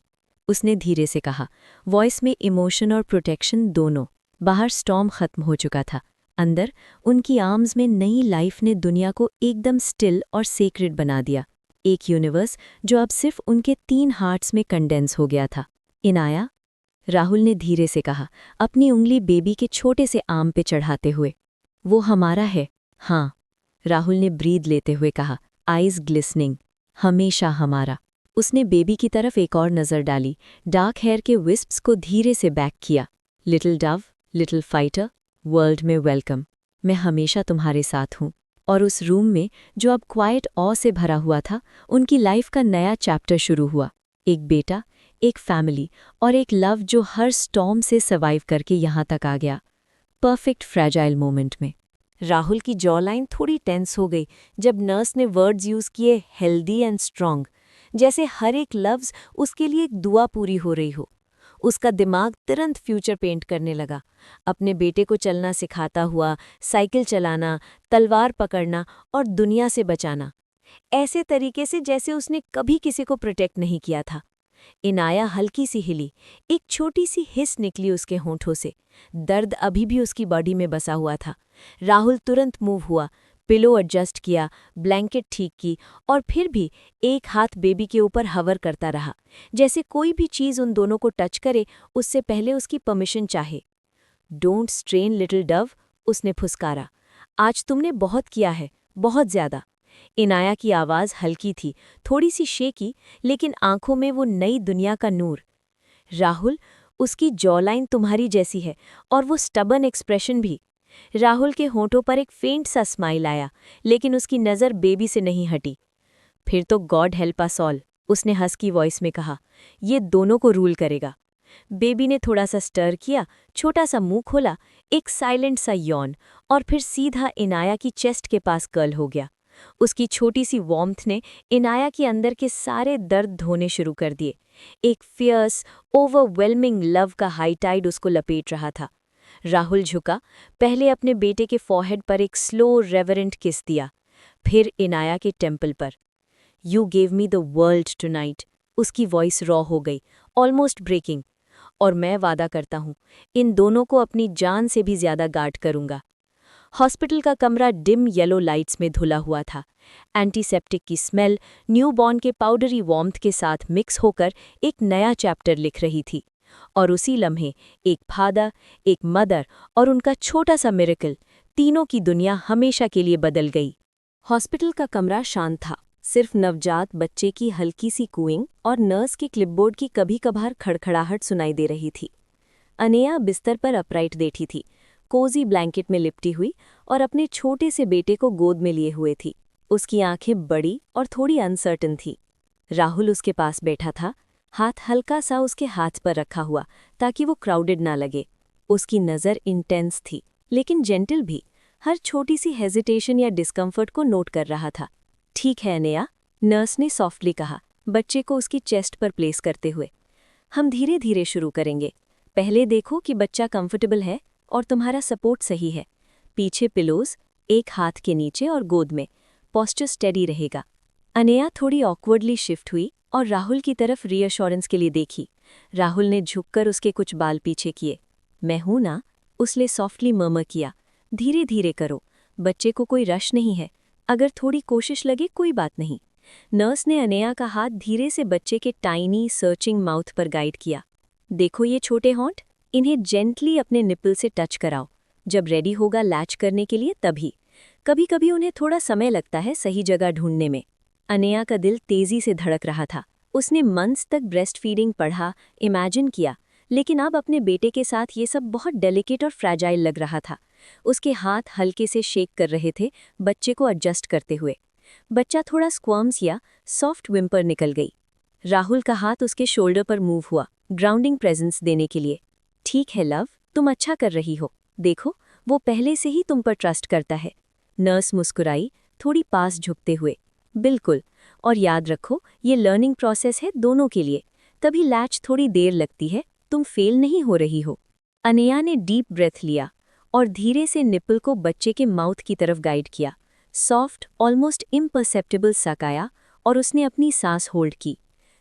S1: उसने धीरे से कहा, वॉइस में इमोशन और प्रोटेक्शन दोनों। बाहर स्टॉर्म खत्म हो चुका था, अंदर उनकी आर्म्स में नई लाइफ ने दुनिया को एकदम स्टिल और सेक्रेड बना दिया। एक यूनिवर्स जो अब सिर्फ उनके 3 हार्ट्स में कंडेंस हो गया था। इनाया, राहुल ने धीरे से कहा, अपनी उंगली बेबी के छोटे से आर्म पे चढ़ाते हुए। वो हमारा है। हाँ, राहुल ने ब्रीद लेते हुए कहा, आईज ग्लिसनिंग। हमेशा हमारा। उसने बेबी की तरफ एक और नज़र डाली, डार्क हेयर के विस्प्स को धीरे से बैक किया। Little Dove, little fighter, world में वेलकम। मैं हमेशा तुम्हारे साथ हूँ। और उस रूम में, जो अब क्वाइट ऑ से भरा हुआ था, उनकी लाइफ का नया चैप्टर शुरू हुआ। एक बेटा, एक फैमिली और एक लव जो हर स्टॉर्म से सर्वाइव करके यहाँ तक आ गया। परफेक्ट फ्रैजाइल मोमेंट में। राहुल की जॉ लाइन थोड़ी टेंस हो गई जब नर्स ने वर्ड्स यूज़ किए, हेल्दी एंड स्ट्रॉन्ग, जैसे हर एक लफ्ज़ उसके लिए एक दुआ पूरी हो रही हो। उसका दिमाग तुरंत फ्यूचर पेंट करने लगा, अपने बेटे को चलना सिखाता हुआ, साइकिल चलाना, तलवार पकड़ना और दुनिया से बचाना, ऐसे तरीके से जैसे उसने कभी किसी को प्रोटेक्ट नहीं किया था। इनाया हल्की सी हिली, एक छोटी सी हिस निकली उसके होंठों से। दर्द अभी भी उसकी बॉडी में बसा हुआ था। राहुल तुरंत मूव हुआ, पिलो एडजस्ट किया, ब्लैंकेट ठीक की, और फिर भी एक हाथ बेबी के ऊपर हवर करता रहा, जैसे कोई भी चीज़ उन दोनों को टच करे उससे पहले उसकी परमिशन चाहे। डोंट स्ट्रेन लिटिल डव, उसने फुसकारा। आज तुमने बहुत किया है, बहुत ज्यादा। इनाया की आवाज़ हल्की थी, थोड़ी सी शेकी, लेकिन आंखों में वो नई दुनिया का नूर। राहुल, उसकी जॉलाइन तुम्हारी जैसी है, और वो स्टबन एक्सप्रेशन भी। राहुल के होंठों पर एक फेंट सा स्माइल आया, लेकिन उसकी नज़र बेबी से नहीं हटी। फिर तो गॉड हेल्प अस ऑल, उसने हस्की वॉइस में कहा, ये दोनों को रूल करेगा। बेबी ने थोड़ा सा स्टर किया, छोटा सा मुंह खोला, एक साइलेंट सा यौन, और फिर सीधा इनाया की चेस्ट के पास कर्ल हो गया। उसकी छोटी सी वार्मथ ने इनाया के अंदर के सारे दर्द धोने शुरू कर दिए। एक फियर्स, ओवरवेलमिंग लव का हाई टाइड उसको लपेट रहा था। राहुल झुका, पहले अपने बेटे के फॉरहेड पर एक स्लो रेवरेंट किस दिया, फिर इनाया के टेम्पल पर। You gave me the world tonight, उसकी वॉइस रॉ हो गई, ऑलमोस्ट ब्रेकिंग। और मैं वादा करता हूँ, इन दोनों को अपनी जान से भी ज्यादा गार्ड करूंगा। हॉस्पिटल का कमरा डिम येलो लाइट्स में धुला हुआ था। एंटीसेप्टिक की स्मेल न्यूबॉर्न के पाउडरी वार्मथ के साथ मिक्स होकर एक नया चैप्टर लिख रही थी। और उसी लम्हे एक फादर, एक मदर और उनका छोटा सा मिरेकल, तीनों की दुनिया हमेशा के लिए बदल गई। हॉस्पिटल का कमरा शांत था। सिर्फ नवजात बच्चे की हल्की सी कूइंग और नर्स के क्लिपबोर्ड की कभी कभार खड़खड़ाहट सुनाई दे रही थी। अनेया बिस्तर पर अपराइट बैठी थी, कोजी ब्लैंकेट में लिपटी हुई और अपने छोटे से बेटे को गोद में लिए हुए थी। उसकी आंखें बड़ी और थोड़ी अनसर्टन थी। राहुल उसके पास बैठा था, हाथ हल्का सा उसके हाथ पर रखा हुआ ताकि वो क्राउडेड ना लगे। उसकी नज़र इंटेंस थी लेकिन जेंटल भी, हर छोटी सी हेजिटेशन या डिस्कम्फर्ट को नोट कर रहा था। ठीक है अनेया, नर्स ने सॉफ्टली कहा, बच्चे को उसकी चेस्ट पर प्लेस करते हुए। हम धीरे धीरे शुरू करेंगे। पहले देखो कि बच्चा कंफर्टेबल है और तुम्हारा सपोर्ट सही है। पीछे पिलोज, एक हाथ के नीचे और गोद में, पोस्चर स्टेडी रहेगा। अनेया थोड़ी ऑकवर्डली शिफ्ट हुई और राहुल की तरफ रीअश्योरेंस के लिए देखी। राहुल ने झुककर उसके कुछ बाल पीछे किए। मैं हूं ना, उसने सॉफ्टली मर्मर किया। धीरे धीरे करो, बच्चे को कोई रश नहीं है, अगर थोड़ी कोशिश लगे कोई बात नहीं। नर्स ने अनेया का हाथ धीरे से बच्चे के टाइनी सर्चिंग माउथ पर गाइड किया। देखो ये छोटे होंठ, इन्हें जेंटली अपने निपल से टच कराओ। जब रेडी होगा लैच करने के लिए तभी। कभी कभी उन्हें थोड़ा समय लगता है सही जगह ढूंढने में। अनेया का दिल तेजी से धड़क रहा था। उसने मंथ्स तक ब्रेस्ट फीडिंग पढ़ा, इमेजिन किया, लेकिन अब अपने बेटे के साथ ये सब बहुत डेलिकेट और फ्रैजाइल लग रहा था। उसके हाथ हल्के से शेक कर रहे थे, बच्चे को एडजस्ट करते हुए। बच्चा थोड़ा स्क्वर्म्स या सॉफ्ट विम्पर निकल गई। राहुल का हाथ उसके शोल्डर पर मूव हुआ, ग्राउंडिंग प्रेजेंस देने के लिए। ठीक है लव, तुम अच्छा कर रही हो। देखो, वो पहले से ही तुम पर ट्रस्ट करता है। नर्स मुस्कुराई, थोड़ी पास झुकते हुए। बिल्कुल, और याद रखो ये लर्निंग प्रोसेस है दोनों के लिए, तभी लैच थोड़ी देर लगती है, तुम फेल नहीं हो रही हो। अनेया ने डीप ब्रेथ लिया और धीरे से निपल को बच्चे के माउथ की तरफ गाइड किया। सॉफ्ट, ऑलमोस्ट इम्परसेप्टिबल सक आया और उसने अपनी सांस होल्ड की।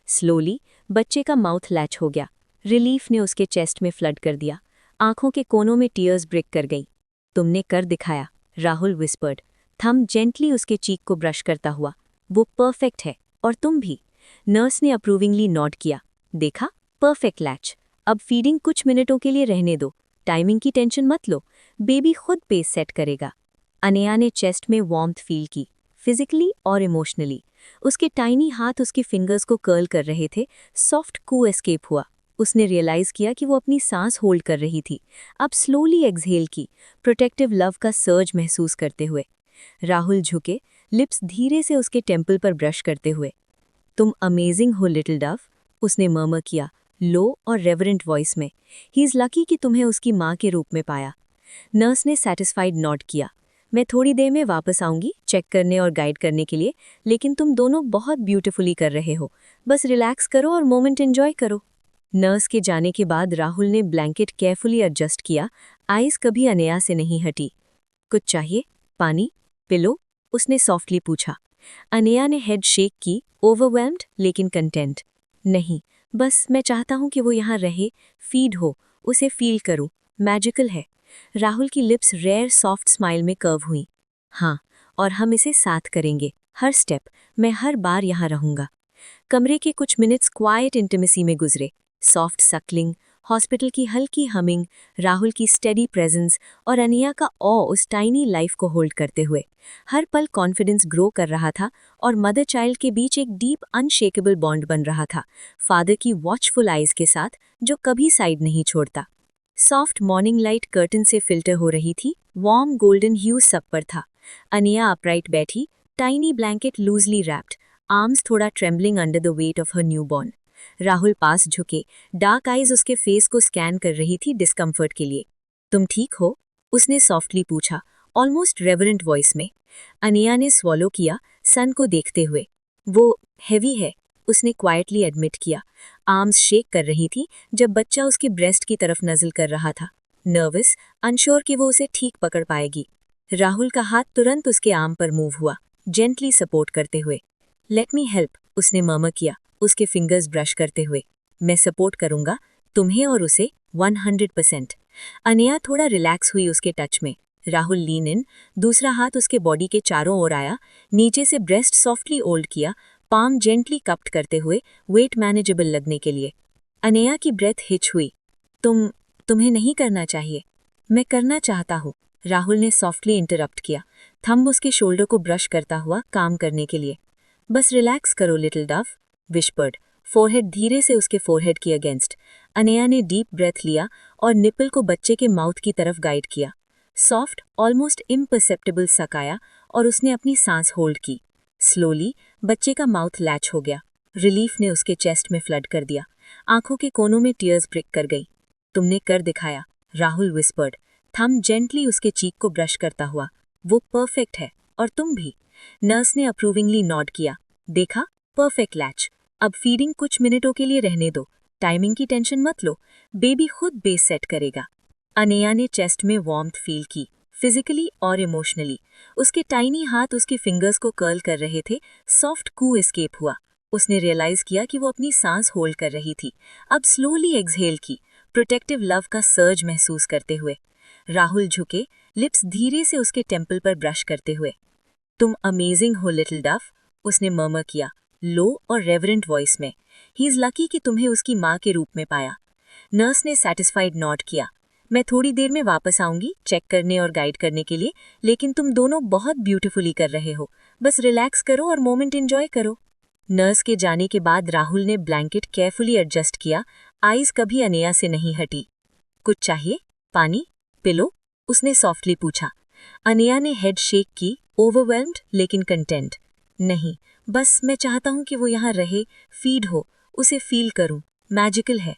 S1: स्लोली बच्चे का माउथ लैच हो गया। रिलीफ ने उसके चेस्ट में फ्लड कर दिया। आंखों के कोनों में टीयर्स ब्रेक कर गई। तुमने कर दिखाया, राहुल विस्पर्ड, थम जेंटली उसके चीक को ब्रश करता हुआ। वो परफेक्ट है, और तुम भी। नर्स ने अप्रूविंगली नॉड किया। देखा, परफेक्ट लैच। अब फीडिंग कुछ मिनटों के लिए रहने दो, टाइमिंग की टेंशन मत लो, बेबी खुद पेस सेट करेगा। अनेया ने चेस्ट में वार्मथ फील की, फिजिकली और इमोशनली। उसके टाइनी हाथ उसके फिंगर्स को कर्ल कर रहे थे। सॉफ्ट कू एस्केप हुआ। उसने रियलाइज किया कि वो अपनी सांस होल्ड कर रही थी। अब स्लोली एक्सहेल की, प्रोटेक्टिव लव का सर्ज महसूस करते हुए। राहुल झुके, लिप्स धीरे से उसके टेम्पल पर ब्रश करते हुए। तुम अमेजिंग हो लिटिल डव, उसने मर्मर किया, लो और रेवरेंट वॉइस में। ही इज़ लकी कि तुम्हें उसकी माँ के रूप में पाया। नर्स ने सैटिस्फाइड नॉड किया। मैं थोड़ी देर में वापस आऊंगी चेक करने और गाइड करने के लिए, लेकिन तुम दोनों बहुत ब्यूटीफुली कर रहे हो। बस रिलैक्स करो और मोमेंट एंजॉय करो। नर्स के जाने के बाद राहुल ने ब्लैंकेट केयरफुली एडजस्ट किया। आइज कभी अनेया से नहीं हटी। कुछ चाहिए? पानी? पिलो? उसने सॉफ्टली पूछा। अनेया ने हेड शेक की, ओवरवेल्म्ड लेकिन कंटेंट। नहीं, बस मैं चाहता हूं कि वो यहाँ रहे, फीड हो, उसे फील करूं। मैजिकल है। राहुल की लिप्स रेयर सॉफ्ट स्माइल में कर्व हुई। हाँ, और हम इसे साथ करेंगे, हर स्टेप। मैं हर बार यहाँ रहूंगा। कमरे के कुछ मिनट्स क्वाइट इंटिमेसी में गुजरे। सॉफ्ट सक्लिंग, हॉस्पिटल की हल्की हमिंग, राहुल की स्टेडी प्रेजेंस और अनिया का ऑ उस टाइनी लाइफ को होल्ड करते हुए। हर पल कॉन्फिडेंस ग्रो कर रहा था और मदर चाइल्ड के बीच एक डीप अनशेकेबल बॉन्ड बन रहा था, फादर की वॉचफुल आइज के साथ जो कभी साइड नहीं छोड़ता। सॉफ्ट मॉर्निंग लाइट कर्टन से फिल्टर हो रही थी, वार्म गोल्डन ह्यू सब पर था। अनिया अपराइट बैठी, tiny blanket loosely wrapped, arms थोड़ा trembling under the weight of her newborn. Rahul पास झुके, डार्क आइज उसके फेस को स्कैन कर रही थी डिस्कम्फर्ट के लिए। तुम ठीक हो? उसने सॉफ्टली पूछा, ऑलमोस्ट रेवरेंट वॉइस में। अनिया ने स्वॉलो किया, सन को देखते हुए। वो हैवी है, उसने क्वाइटली एडमिट किया। आर्म्स शेक कर रही थी जब बच्चा उसके ब्रेस्ट की तरफ नजल कर रहा था, नर्वस, अनश्योर कि वो उसे ठीक पकड़ पाएगी। राहुल का हाथ तुरंत उसके आर्म पर मूव हुआ, जेंटली सपोर्ट करते हुए। लेट मी हेल्प, उसने मर्मर किया, उसके फिंगर्स ब्रश करते हुए। मैं सपोर्ट करूंगा, तुम्हें और उसे 100%। अनिया थोड़ा रिलैक्स हुई उसके टच में।
S4: राहुल लीन इन, दूसरा हाथ उसके बॉडी के चारों ओर आया, नीचे से ब्रेस्ट सॉफ्टली होल्ड किया, पाम जेंटली कप्ट करते हुए, वेट मैनेजेबल लगने के लिए। अनेया की ब्रेथ हिच हुई। तुम्हें नहीं करना चाहिए। मैं करना चाहता हूँ, राहुल ने सॉफ्टली इंटरप्ट किया, थंब उसके शोल्डर को ब्रश करता हुआ काम करने के लिए। बस रिलैक्स करो लिटिल डव, विस्पर्ड, फोरहेड धीरे से उसके फोरहेड की अगेंस्ट। अनेया ने डीप ब्रेथ लिया और निपल को बच्चे के माउथ की तरफ गाइड किया। सॉफ्ट, ऑलमोस्ट इम्परसेप्टिबल सक आया और उसने अपनी सांस होल्ड की। स्लोली बच्चे का माउथ लैच हो गया। रिलीफ ने उसके चेस्ट में फ्लड कर दिया। आंखों के कोनों में टीयर्स ब्रेक कर गई। तुमने कर दिखाया, राहुल विस्पर्ड, थंब जेंटली उसके चीक को ब्रश करता हुआ। वो परफेक्ट है, और तुम भी। नर्स ने अप्रूविंगली नॉड किया। देखा, परफेक्ट लैच। अब फीडिंग कुछ मिनटों के लिए रहने दो, टाइमिंग की टेंशन मत लो, बेबी खुद बेस सेट करेगा। अनेया ने चेस्ट में वार्मथ फील की, फिजिकली और इमोशनली। उसके टाइनी हाथ उसके फिंगर्स को कर्ल कर रहे थे। सॉफ्ट कू एस्केप हुआ। उसने रियलाइज किया कि वो अपनी सांस होल्ड कर रही थी। अब स्लोली एक्सहेल की, प्रोटेक्टिव लव का सर्ज महसूस करते हुए। राहुल झुके, लिप्स धीरे से उसके टेम्पल पर ब्रश करते हुए। तुम अमेजिंग हो लिटिल डफ, उसने मर्मर किया, लो और रेवरेंट वॉइस में। ही इज लकी कि तुम्हें उसकी माँ के रूप में पाया। नर्स ने सैटिस्फाइड नॉड किया। मैं थोड़ी देर में वापस आऊंगी चेक करने और गाइड करने के लिए, लेकिन तुम दोनों बहुत ब्यूटीफुली कर रहे हो। बस रिलैक्स करो और मोमेंट एंजॉय करो। नर्स के जाने के बाद राहुल ने ब्लैंकेट केयरफुली एडजस्ट किया। आईज कभी अनेया से नहीं हटी। कुछ चाहिए? पानी? पिलो? उसने सॉफ्टली पूछा। अनेया ने हेड शेक की, ओवरवेल्म्ड लेकिन कंटेंट। नहीं, बस मैं चाहता हूं कि वो यहाँ रहे, फीड हो, उसे फील करूं। मैजिकल है।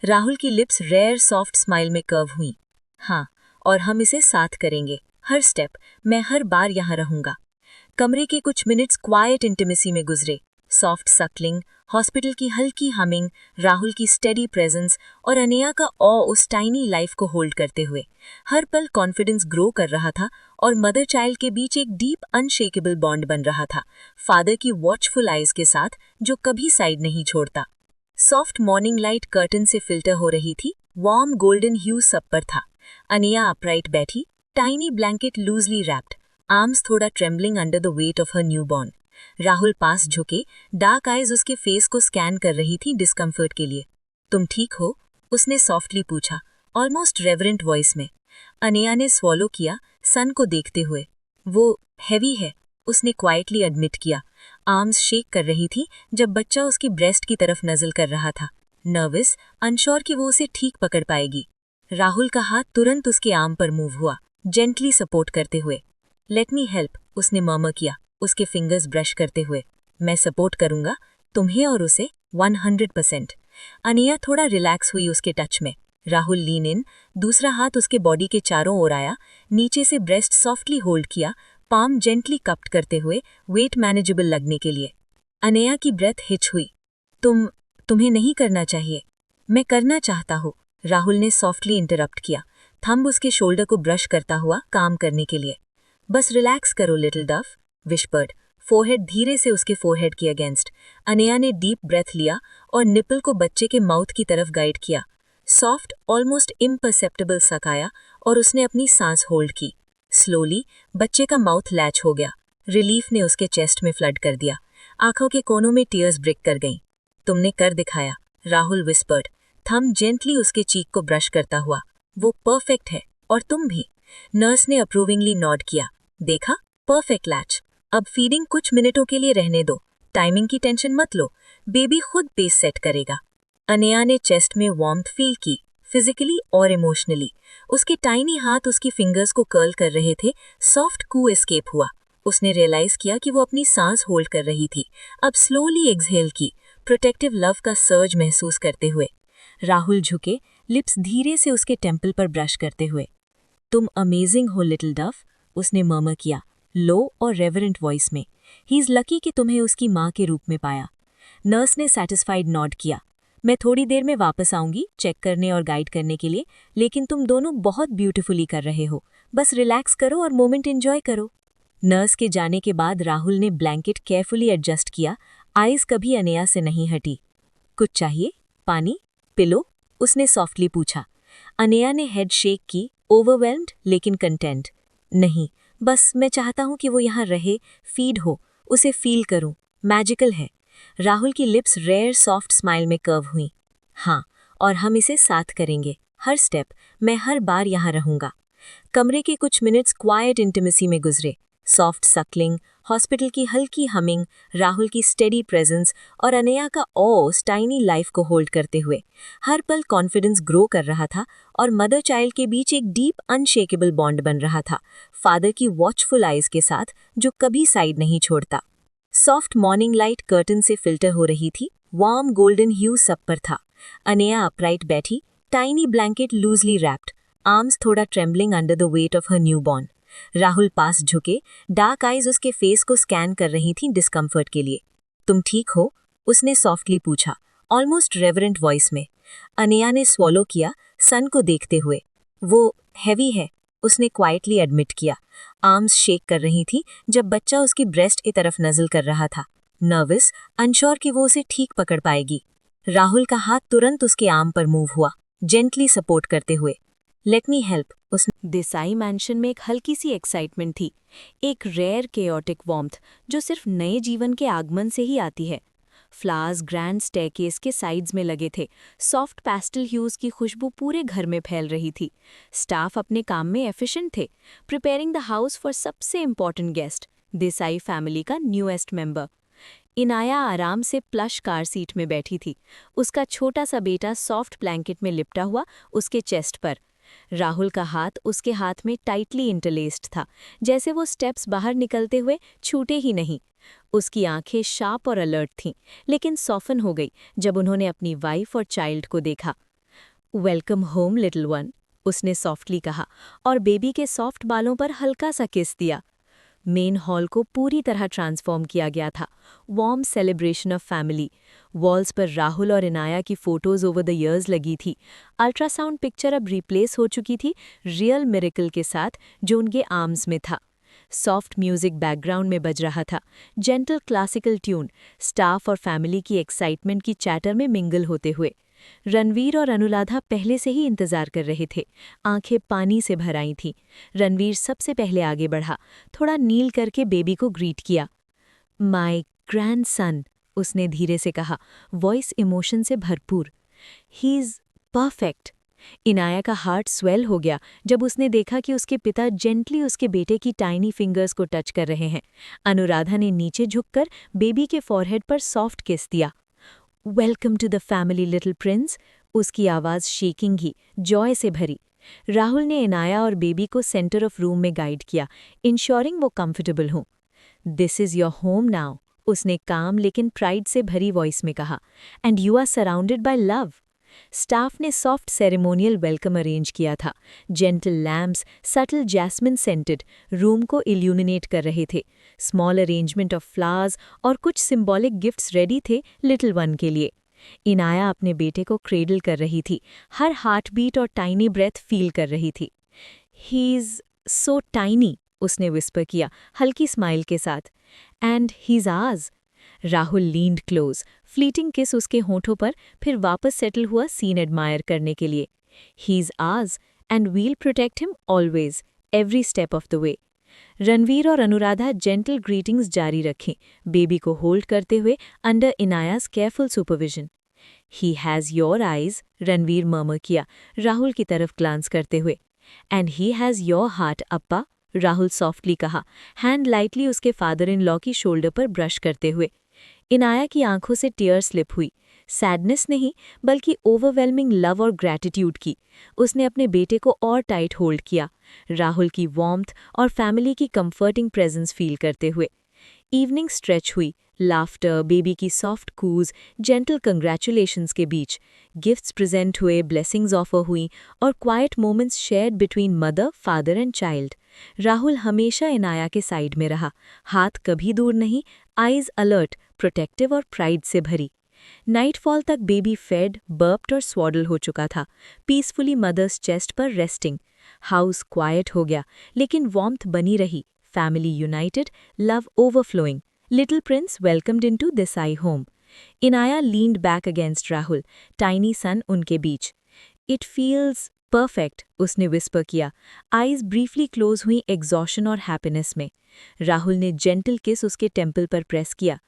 S4: राहुल की लिप्स रेयर सॉफ्ट स्माइल में कर्व हुई। हाँ, और हम इसे साथ करेंगे, हर स्टेप। मैं हर बार यहाँ रहूंगा। कमरे के कुछ मिनट्स क्वाइट इंटिमेसी में गुजरे। सॉफ्ट सकलिंग, हॉस्पिटल की हल्की हमिंग, राहुल की स्टेडी प्रेजेंस और अनेया का ऑ उस टाइनी लाइफ को होल्ड करते हुए। हर पल कॉन्फिडेंस ग्रो कर रहा था और मदर चाइल्ड के बीच एक डीप अनशेकेबल बॉन्ड बन रहा था, फादर की वॉचफुल आइज के साथ जो कभी साइड नहीं छोड़ता। सॉफ्ट मॉर्निंग लाइट कर्टन से फिल्टर हो रही थी, वार्म गोल्डन ह्यू सब पर था। अनेया अपराइट बैठी, tiny blanket loosely wrapped, arms थोड़ा trembling under the weight of her newborn. Rahul पास झुके, डार्क आइज उसके फेस को स्कैन कर रही थी डिस्कम्फर्ट के लिए। तुम ठीक हो? उसने सॉफ्टली पूछा, ऑलमोस्ट रेवरेंट वॉइस में। अनेया ने स्वॉलो किया, सन को देखते हुए। वो हैवी है, उसने क्वाइटली एडमिट किया। आर्म्स शेक कर रही थी जब बच्चा उसकी ब्रेस्ट की तरफ नजल कर रहा था, नर्वस, अनश्योर कि वो उसे ठीक पकड़ पाएगी। राहुल का हाथ तुरंत उसके आर्म पर मूव हुआ, जेंटली सपोर्ट करते हुए। लेट मी हेल्प, उसने मर्मर किया, उसके फिंगर्स ब्रश करते हुए। मैं सपोर्ट करूंगा, तुम्हें और उसे 100%। अनेया थोड़ा रिलैक्स हुई उसके टच में। राहुल लीन इन, दूसरा हाथ उसके बॉडी के चारों ओर आया, नीचे से ब्रेस्ट सॉफ्टली होल्ड किया, पाम जेंटली कप्ट करते हुए, वेट मैनेजेबल लगने के लिए। अनेया की ब्रेथ हिच हुई। तुम्हें नहीं करना चाहिए। मैं करना चाहता हूँ, राहुल ने सॉफ्टली इंटरप्ट किया, थंब उसके शोल्डर को ब्रश करता हुआ काम करने के लिए। बस रिलैक्स करो लिटिल डफ, विस्पर्ड, फोरहेड धीरे से उसके फोरहेड की अगेंस्ट। अनेया ने डीप ब्रेथ लिया और निपल को बच्चे के माउथ की तरफ गाइड किया। सॉफ्ट, ऑलमोस्ट इम्परसेप्टिबल सक आया और उसने अपनी सांस होल्ड की। स्लोली बच्चे का माउथ लैच हो गया। रिलीफ ने उसके चेस्ट में फ्लड कर दिया। आंखों के कोनों में टीयर्स ब्रेक कर गईं। तुमने कर दिखाया, राहुल विस्पर्ड, थंब जेंटली उसके चीक को ब्रश करता हुआ। वो परफेक्ट है, और तुम भी। नर्स ने अप्रूविंगली नॉड किया। देखा, परफेक्ट लैच। अब फीडिंग कुछ मिनटों के लिए रहने दो, टाइमिंग की टेंशन मत लो, बेबी खुद पेस सेट करेगा। अनेया ने चेस्ट में वार्मथ फील की, फिजिकली और इमोशनली। उसके टाइनी हाथ उसकी फिंगर्स को कर्ल कर रहे थे। सॉफ्ट कू एस्केप हुआ। उसने रियलाइज किया कि वो अपनी सांस होल्ड कर रही थी। अब स्लोली एक्सहेल की, प्रोटेक्टिव लव का सर्ज महसूस करते हुए। राहुल झुके, लिप्स धीरे से उसके टेम्पल पर ब्रश करते हुए। तुम अमेजिंग हो लिटिल डफ, उसने मर्मर किया, लो और रेवरेंट वॉइस में। ही इज लकी कि तुम्हें उसकी माँ के रूप में पाया। नर्स ने सैटिस्फाइड नॉड किया। मैं थोड़ी देर में वापस आऊंगी चेक करने और गाइड करने के लिए, लेकिन तुम दोनों बहुत ब्यूटीफुली कर रहे हो। बस रिलैक्स करो और मोमेंट एंजॉय करो। नर्स के जाने के बाद राहुल ने ब्लैंकेट केयरफुली एडजस्ट किया। आइज कभी अनेया से नहीं हटी। कुछ चाहिए? पानी? पिलो? उसने सॉफ्टली पूछा। अनेया ने हेड शेक की, ओवरवेल्म्ड लेकिन कंटेंट। नहीं, बस मैं चाहता हूँ कि वो यहाँ रहे, फीड हो, उसे फील करूँ, मैजिकल है। राहुल की लिप्स रेयर सॉफ्ट स्माइल में कर्व हुई। हाँ, और हम इसे साथ करेंगे, हर स्टेप, मैं हर बार यहाँ रहूँगा। कमरे के कुछ मिनट्स क्वाइट इंटिमेसी में गुजरे। सॉफ्ट सकलिंग, हॉस्पिटल की हल्की हमिंग, राहुल की स्टेडी प्रेजेंस और अनया का ऑस टाइनी लाइफ को होल्ड करते हुए। हर पल कॉन्फिडेंस ग्रो कर रहा था और मदर चाइल्ड के बीच एक डीप अनशेकेबल बॉन्ड बन रहा था, फादर की वॉचफुल आइज के साथ जो कभी साइड नहीं छोड़ता। सॉफ्ट मॉर्निंग लाइट कर्टन से फिल्टर हो रही थी, वार्म गोल्डन ह्यू सब पर था। अनया अपराइट बैठी, tiny blanket loosely wrapped, arms थोड़ा trembling under the weight of her newborn. Rahul पास झुके, डार्क आइज उसके फेस को स्कैन कर रही थीं डिस्कम्फर्ट के लिए। तुम ठीक हो? उसने सॉफ्टली पूछा, ऑलमोस्ट रेवरेंट वॉइस में। अनया ने स्वॉलो किया, सन को देखते हुए। वो हैवी है, उसने क्वाइटली एडमिट किया। आर्म्स शेक कर रही थी जब बच्चा उसकी ब्रेस्ट की तरफ नजल कर रहा था, नर्वस, अनश्योर कि वो उसे ठीक पकड़ पाएगी। राहुल का हाथ तुरंत उसके आर्म पर मूव हुआ, जेंटली सपोर्ट करते हुए। लेट मी हेल्प, उसने।
S2: देसाई मैंशन में एक हल्की सी एक्साइटमेंट थी, एक रेयर केओटिक वार्मथ जो सिर्फ नए जीवन के आगमन से ही आती है। फ्लावर्स ग्रैंड स्टेयरकेस के साइड्स में लगे थे, सॉफ्ट पैस्टल ह्यूज की खुशबू पूरे घर में फैल रही थी। स्टाफ अपने काम में एफिशिएंट थे, प्रिपेयरिंग द हाउस फॉर सबसे इम्पॉर्टेंट गेस्ट, देसाई फैमिली का न्यूएस्ट मेंबर। इनाया आराम से प्लश कार सीट में बैठी थी, उसका छोटा सा बेटा सॉफ्ट ब्लैंकेट में लिपटा हुआ उसके चेस्ट पर। राहुल का हाथ उसके हाथ में टाइटली इंटरलेस्ड था, जैसे वो स्टेप्स बाहर निकलते हुए छूटे ही नहीं। उसकी आंखें शार्प और अलर्ट थीं, लेकिन सॉफन हो गई जब उन्होंने अपनी वाइफ और चाइल्ड को देखा। वेलकम होम लिटिल वन, उसने सॉफ्टली कहा और बेबी के सॉफ्ट बालों पर हल्का सा किस दिया। मेन हॉल को पूरी तरह ट्रांसफॉर्म किया गया था, warm celebration of family. Walls पर राहुल और इनाया की फोटोज ओवर द इयर्स लगी थी। अल्ट्रासाउंड पिक्चर अब रिप्लेस हो चुकी थी रियल मिरेकल के साथ जो उनके आर्म्स में था। सॉफ्ट म्यूजिक बैकग्राउंड में बज रहा था, जेंटल क्लासिकल ट्यून, स्टाफ और फैमिली की एक्साइटमेंट की चैटर में मिंगल होते हुए। रणवीर और अनुराधा पहले से ही इंतजार कर रहे थे, आंखें पानी से भर आई थीं। रणवीर सबसे पहले आगे बढ़ा, थोड़ा नील करके बेबी को ग्रीट किया। माय ग्रैंडसन, उसने धीरे से कहा, वॉइस इमोशन से भरपूर। He is perfect. इनाया का हार्ट स्वेल हो गया जब उसने देखा कि उसके पिता जेंटली उसके बेटे की टाइनी फिंगर्स को टच कर रहे हैं। अनुराधा ने नीचे झुककर बेबी के फॉरहेड पर सॉफ्ट किस दिया। Welcome to the family little prince, उसकी आवाज़ शेकिंग ही, जॉय से भरी। राहुल ने इनाया और बेबी को सेंटर ऑफ रूम में गाइड किया, इंश्योरिंग वो कंफर्टेबल हों। This is your home now, उसने काम लेकिन प्राइड से भरी वॉइस में कहा, and you are surrounded by love. Staff ने सॉफ्ट सेरेमोनियल वेलकम अरेंज किया था, gentle lamps, subtle jasmine scented, room को इल्यूमिनेट कर रहे थे। स्मॉल अरेंजमेंट ऑफ फ्लावर्स और कुछ सिंबॉलिक गिफ्ट्स रेडी थे लिटिल वन के लिए। इनाया अपने बेटे को क्रेडल कर रही थी, हर हार्ट बीट और टाइनी ब्रेथ फील कर रही थी। ही इज़ सो टाइनी, उसने विस्पर किया हल्की स्माइल के साथ। And he is ours. Rahul leaned close, fleeting kiss उसके होठों पर, फिर वापस सेटल हुआ सीन एडमायर करने के लिए। He is ours and we'll protect him always, every step of the way. Ranveer और अनुराधा जेंटल ग्रीटिंग्स जारी रखें, बेबी को होल्ड करते हुए under Inaya's careful supervision. He has your eyes, Ranveer murmur किया, राहुल की तरफ ग्लांस करते हुए। And he has your heart appa, Rahul softly कहा, हैंड लाइटली उसके फादर इन लॉ की शोल्डर पर ब्रश करते हुए। इनाया की आंखों से टीयर स्लिप हुई, सैडनेस नहीं बल्कि ओवरवेलमिंग लव और ग्रैटिट्यूड की। उसने अपने बेटे को और टाइट होल्ड किया, राहुल की वार्मथ और फैमिली की कंफर्टिंग प्रेजेंस फील करते हुए। इवनिंग स्ट्रेच हुई, लाफ्टर, बेबी की सॉफ्ट कूज, जेंटल कंग्रेचुलेशंस के बीच। गिफ्ट्स प्रेजेंट हुए, ब्लेसिंग्स ऑफर हुई और quite moments shared between mother, father and child. Rahul हमेशा इनाया के साइड में रहा, हाथ कभी दूर नहीं, आइज अलर्ट, प्रोटेक्टिव और प्राइड से भरी। नाइटफॉल तक बेबी फेड, बर्प्ड और स्वॉडल हो चुका था, पीसफुली मदर्स चेस्ट पर रेस्टिंग। हाउस क्वाइट हो गया, लेकिन वार्मथ बनी रही, family united, love overflowing. Little prince welcomed into Desai home. Inaya leaned back against Rahul, tiny son उनके बीच। इट फील्स
S1: परफेक्ट, उसने विस्पर किया। आईज ब्रीफली क्लोज हुई एग्जॉशन और हैप्पीनेस में। राहुल ने जेंटल किस उसके टेम्पल पर प्रेस किया।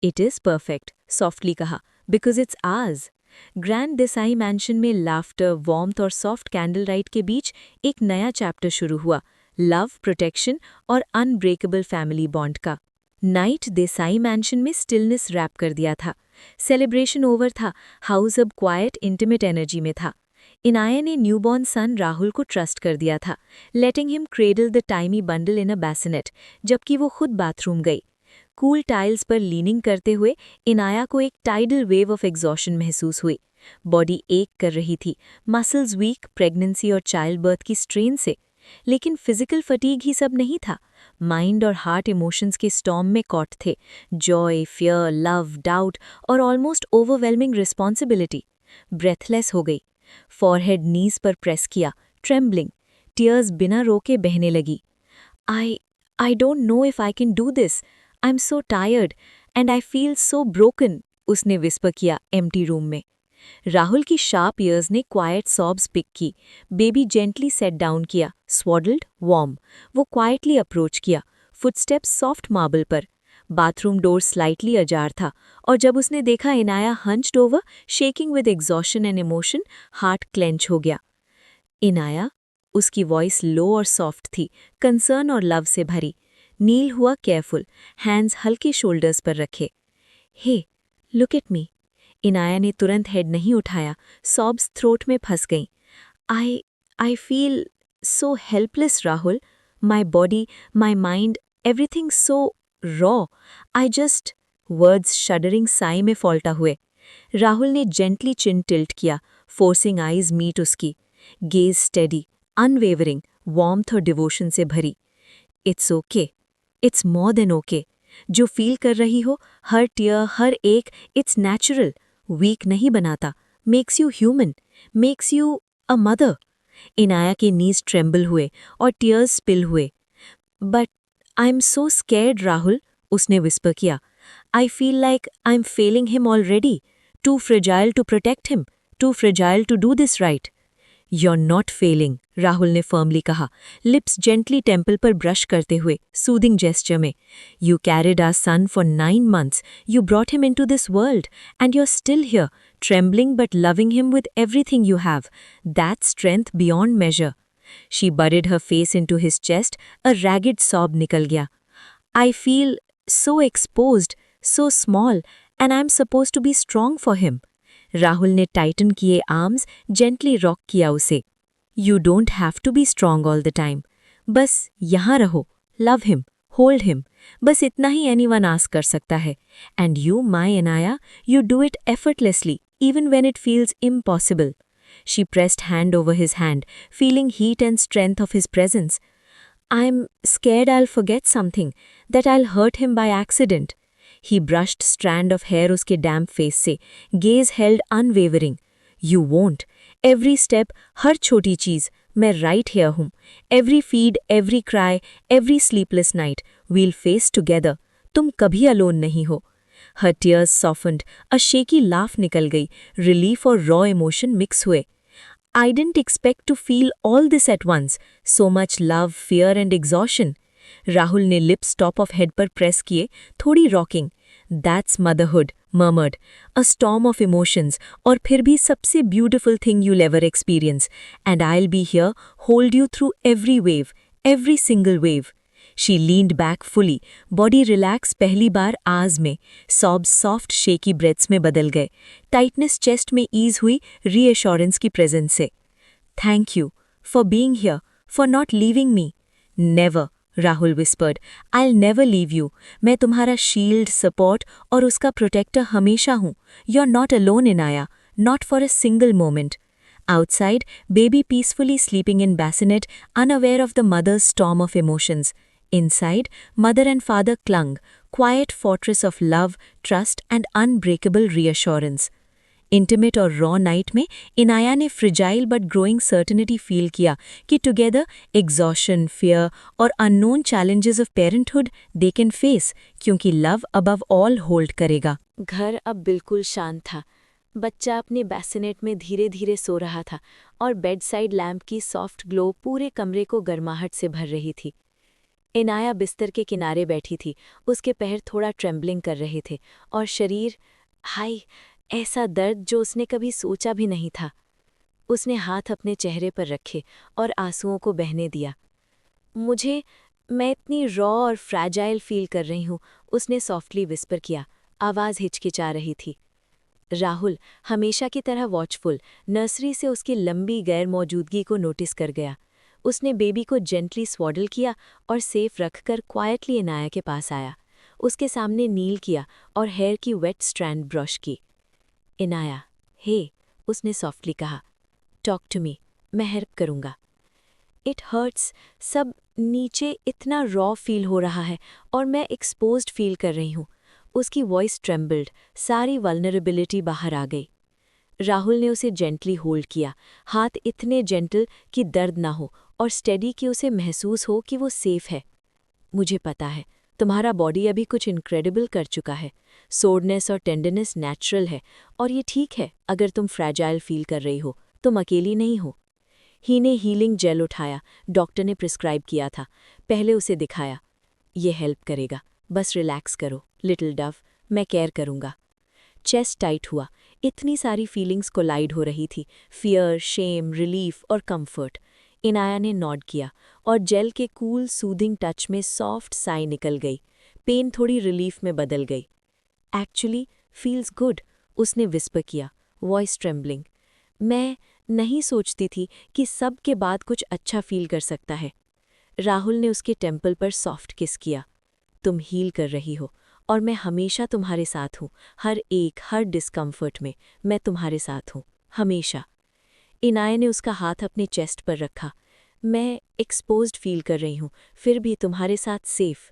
S1: इट इज़ परफेक्ट, सॉफ्टली कहा, because it's ours. Grand Desai mansion में लाफ्टर, वार्मथ और सॉफ्ट कैंडल लाइट के बीच एक नया चैप्टर शुरू हुआ, लव, प्रोटेक्शन और अनब्रेकेबल फैमिली बॉन्ड का। नाइट देसाई मैंशन में स्टिलनेस रैप कर दिया था। सेलिब्रेशन ओवर था, हाउस अब क्वाइट इंटीमेट एनर्जी में था। इनाया ने न्यूबॉर्न सन राहुल को ट्रस्ट कर दिया था, letting him cradle the tiny bundle in a bassinet, जबकि वो खुद बाथरूम गई। कूल टाइल्स पर लीनिंग करते हुए इनाया को एक टाइडल वेव ऑफ एग्जॉशन महसूस हुई। बॉडी एक कर रही थी, मसल्स वीक, प्रेगनेंसी और चाइल्ड बर्थ की स्ट्रेन से। लेकिन फिजिकल फटीग ही सब नहीं था। माइंड और हार्ट इमोशंस के स्टॉर्म में कॉट थे, जॉय, फियर, लव, डाउट और ऑलमोस्ट ओवरवेलमिंग रिस्पॉन्सिबिलिटी। ब्रेथलेस हो गई। फॉरहेड नीज पर प्रेस किया, ट्रेम्बलिंग। टीयर्स बिना रोके बहने लगी। I don't know if I can do this. I am so tired and I feel so broken, उसने विस्पर किया एम्प्टी रूम में। राहुल की शार्प ईयर्स ने क्वाइट सॉब्स पिक की। बेबी जेंटली सेट डाउन किया, स्वॉडल्ड, वार्म। वो quietly approach किया, footsteps soft marble पर। बाथरूम डोर स्लाइटली अजार था, और जब उसने देखा Inaya hunched over, shaking with exhaustion and emotion, heart clench हो गया। इनाया, उसकी वॉइस लो और सॉफ्ट थी, कंसर्न और लव से भरी। नील हुआ केयरफुल, हैंड्स हल्के शोल्डर्स पर रखे। हे, लुक एट मी। इनाया ने तुरंत हेड नहीं उठाया, सॉब्स थ्रोट में फंस गईं। आई feel so helpless Rahul, my body, my mind, everything so raw. I just, words shuddering Sai में फॉल्टा हुए। राहुल ने जेंटली चिन टिल्ट किया, फोर्सिंग आईज मीट उसकी। गेज स्टेडी, अनवेवरिंग, वार्मथ और डिवोशन से भरी। It's okay, it's more than okay. जो फील कर रही हो, हर टीयर, हर एक, इट्स नेचुरल। वीक नहीं बनाता, makes you human, makes you a mother. Inaya के नीज ट्रेम्बल हुए और टीयर्स स्पिल हुए। But I am so scared Rahul, उसने विस्पर किया। I feel like I am failing him already, too fragile to protect him, too fragile to do this right. You're not failing, राहुल ने firmly कहा, lips gently temple पर brush करते हुए, soothing gesture में। You carried our son for 9 months, you brought him into this world, and you're still here, trembling but loving him with everything you have. That's strength beyond measure. She buried her face into his chest, a ragged sob निकल गया. I feel so exposed, so small, and I'm supposed to be strong for him. Rahul ने Titan किए arms gently rock किया उसे। You don't have to be strong all the time, बस यहाँ रहो, love him, hold him, बस इतना ही anyone ask कर सकता है। And you my Inaya, you do it effortlessly even when it feels impossible. She pressed hand over his hand, feeling heat and strength of his presence. I am scared I will forget something, that I will hurt him by accident. He brushed strand of hair उसके damp face से, gaze held unwavering. You won't. Every step, हर छोटी चीज़, मैं right here हूँ. Every feed, every cry, every sleepless night, we'll face together. तुम कभी alone नहीं हो. Her tears softened, a shaky laugh निकल गई, relief और raw emotion mix हुए. I didn't expect to feel all this at once, so much love, fear and exhaustion. Rahul ने lips top of head पर प्रेस किए, थोड़ी rocking. That's motherhood, murmured, a storm of emotions, और फिर भी सबसे beautiful thing you'll ever experience, and I will be here, hold you through every wave, every single wave. She leaned back fully, body relax पहली बार आज में, सॉब्स soft shaky breaths में बदल गए, टाइटनेस चेस्ट में ईज हुई रीअश्योरेंस की presence से। Thank you for being here, for not leaving me. Never, Rahul whispered, I will never leave you. मैं तुम्हारा शील्ड, सपोर्ट और उसका प्रोटेक्टर हमेशा हूँ। You are not alone Inaya, not for a single moment. Outside, baby peacefully sleeping in bassinet, unaware of the mother's storm of emotions. Inside, mother and father clung, quiet fortress of love, trust and unbreakable reassurance. Intimate और raw night में इनाया ने fragile but growing certainty feel किया कि together exhaustion, fear और unknown challenges of parenthood they can face, क्योंकि love above all hold करेगा।
S2: घर अब बिल्कुल शांत था। बच्चा अपने बैसिनेट में धीरे धीरे सो रहा था और बेड साइड लैम्प की सॉफ्ट ग्लो पूरे कमरे को गर्माहट से भर रही थी। इनाया बिस्तर के किनारे बैठी थी, उसके पैर थोड़ा ट्रेम्बलिंग कर रहे थे और शरीर, हाय, ऐसा दर्द जो उसने कभी सोचा भी नहीं था। उसने हाथ अपने चेहरे पर रखे और आंसुओं को बहने दिया। मैं इतनी रॉ और फ्रैजाइल फील कर रही हूँ, उसने सॉफ्टली विस्पर किया, आवाज़ हिचकिचा रही थी। राहुल, हमेशा की तरह वॉचफुल, नर्सरी से उसकी लंबी गैर मौजूदगी को नोटिस कर गया। उसने बेबी को जेंटली स्वॉडल किया और सेफ रखकर क्वाइटली इनाया के पास आया। उसके सामने नील किया और हेयर की वेट स्ट्रैंड ब्रश की। इनाया, हे, उसने सॉफ्टली कहा, टॉक टू मी, मैं हेल्प करूँगा। इट हर्ट्स, सब नीचे इतना रॉ फील हो रहा है और मैं एक्सपोज्ड फील कर रही हूँ। उसकी वॉइस ट्रेम्बल्ड, सारी वल्नरेबिलिटी बाहर आ गई। राहुल ने उसे जेंटली होल्ड किया, हाथ इतने जेंटल कि दर्द ना हो और स्टेडी कि उसे महसूस हो कि वो सेफ है। मुझे पता है, तुम्हारा बॉडी अभी कुछ इनक्रेडिबल कर चुका है। सोरनेस और टेंडरनेस नेचुरल है और ये ठीक है। अगर तुम फ्रैजाइल फील कर रही हो, तुम अकेली नहीं हो। ही ने हीलिंग जेल उठाया, डॉक्टर ने प्रिस्क्राइब किया था, पहले उसे दिखाया। ये हेल्प करेगा, बस रिलैक्स करो लिटिल डव, मैं केयर करूँगा। चेस्ट टाइट हुआ, इतनी सारी फीलिंग्स कोलाइड हो रही थी, फियर, शेम, रिलीफ और कंफर्ट। इनाया ने नॉड किया और जेल के कूल सूदिंग टच में सॉफ्ट साई निकल गई। पेन थोड़ी रिलीफ में बदल गई। एक्चुअली फील्स गुड, उसने विस्पर किया, वॉइस ट्रेम्बलिंग। मैं नहीं सोचती थी कि सब के बाद कुछ अच्छा फील कर सकता है। राहुल ने उसके टेम्पल पर सॉफ्ट किस किया। तुम हील कर रही हो और मैं हमेशा तुम्हारे साथ हूँ, हर डिस्कम्फर्ट में मैं तुम्हारे साथ हूँ, हमेशा। इनाया ने उसका हाथ अपने चेस्ट पर रखा। मैं एक्सपोज्ड फील कर रही हूँ, फिर भी तुम्हारे साथ सेफ।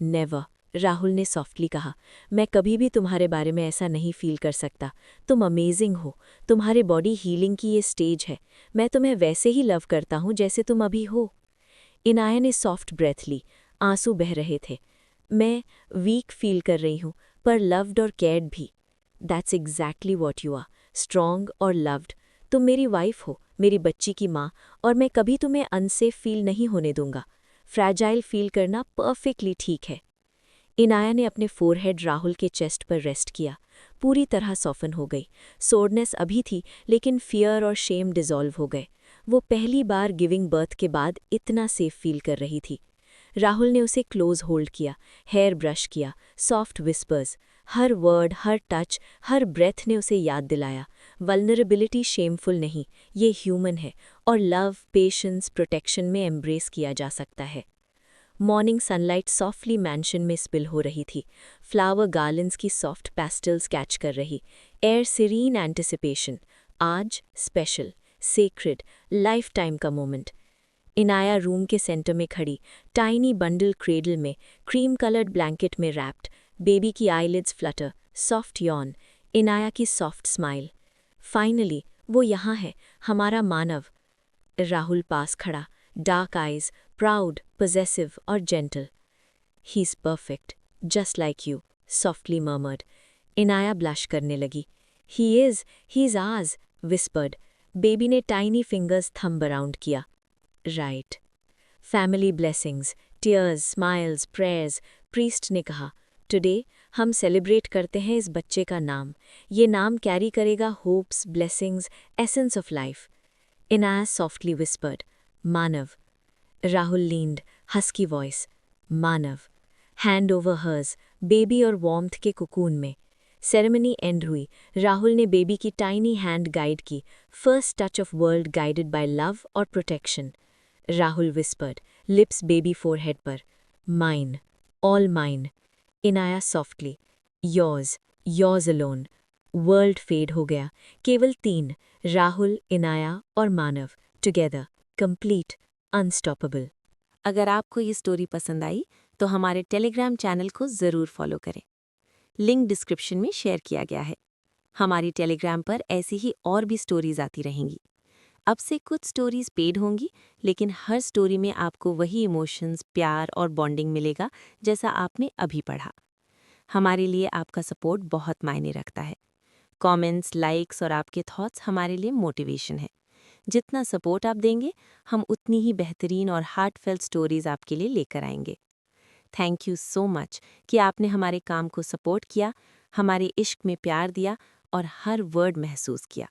S2: नेवर, राहुल ने सॉफ्टली कहा, मैं कभी भी तुम्हारे बारे में ऐसा नहीं फील कर सकता। तुम अमेजिंग हो, तुम्हारे बॉडी हीलिंग की ये स्टेज है। मैं तुम्हें वैसे ही लव करता हूँ जैसे तुम अभी हो। इनाया ने सॉफ्ट ब्रेथ ली, आंसू बह रहे थे। मैं वीक फील कर रही हूँ, पर लव्ड और केयर्ड भी। That's exactly what you are, strong और लव्ड। तुम मेरी वाइफ हो, मेरी बच्ची की माँ, और मैं कभी तुम्हें अनसेफ फील नहीं होने दूंगा। फ्रैजाइल फील करना परफेक्टली ठीक है। इनाया ने अपने फोरहेड राहुल के चेस्ट पर रेस्ट किया, पूरी तरह सॉफन हो गई। सोरनेस अभी थी, लेकिन फियर और शेम डिसॉल्व हो गए। वो पहली बार गिविंग बर्थ के बाद इतना सेफ फील कर रही थी। राहुल ने उसे क्लोज होल्ड किया, हेयर ब्रश किया, सॉफ्ट विस्पर्स। हर वर्ड, हर टच, हर ब्रेथ ने उसे याद दिलाया, वल्नरेबिलिटी शेमफुल नहीं, ये ह्यूमन है और लव, पेशेंस, प्रोटेक्शन में एम्ब्रेस किया जा सकता है। मॉर्निंग सनलाइट सॉफ्टली मैंशन में स्पिल हो रही थी, फ्लावर गार्लेंड्स की सॉफ्ट पेस्टल्स कैच कर रही, एयर सीरीन एंटिसिपेशन। आज स्पेशल, सेक्रेड, लाइफ टाइम का मोमेंट। इनाया रूम के सेंटर में खड़ी, टाइनी बंडल क्रेडल में, क्रीम कलर्ड ब्लैंकेट में रैप्ड, बेबी की eyelids Flutter, soft Yon, Inaya की सॉफ्ट स्माइल। फाइनली वो यहाँ है, हमारा मानव। राहुल पास खड़ा, डार्क आइज, प्राउड, possessive और gentle. He's perfect, just like you, softly murmured. Inaya blush करने लगी. He's ours, whispered. बेबी ने tiny fingers thumb around किया. Right. Family blessings, tears, smiles, prayers. Priest ने कहा, Today हम सेलिब्रेट करते हैं इस बच्चे का नाम. ये नाम कैरी करेगा hopes, blessings, essence of life. Inaya softly whispered, Manav. Rahul leaned, husky voice, Manav. Hand over hers, baby और वार्मथ के कुकून में। सेरेमनी एंड हुई, राहुल ने बेबी की टाइनी हैंड गाइड की, first touch of world guided by love और protection. Rahul whispered, lips baby forehead पर, mine, all mine. Inaya softly, yours alone. World fade हो गया, केवल 3, राहुल, इनाया और मानव, टुगेदर, कंप्लीट, अनस्टॉपेबल। अगर आपको ये स्टोरी पसंद आई तो हमारे टेलीग्राम चैनल को ज़रूर फॉलो करें। लिंक डिस्क्रिप्शन में शेयर किया गया है। हमारी टेलीग्राम पर ऐसी ही और भी स्टोरीज आती रहेंगी। अब से कुछ स्टोरीज पेड होंगी, लेकिन हर स्टोरी में आपको वही इमोशंस, प्यार और बॉन्डिंग मिलेगा जैसा आपने अभी पढ़ा। हमारे लिए आपका सपोर्ट बहुत मायने रखता है।
S3: कमेंट्स, लाइक्स और आपके थॉट्स हमारे लिए मोटिवेशन है। जितना सपोर्ट आप देंगे, हम उतनी ही बेहतरीन और हार्टफेल्ट स्टोरीज आपके लिए लेकर आएंगे। थैंक यू सो मच कि आपने हमारे काम को सपोर्ट किया, हमारे इश्क में प्यार दिया और हर वर्ड महसूस किया।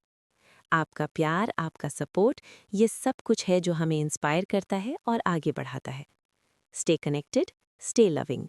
S3: आपका प्यार, आपका सपोर्ट, ये सब कुछ है जो हमें इंस्पायर करता है और आगे बढ़ाता है। Stay connected, stay loving.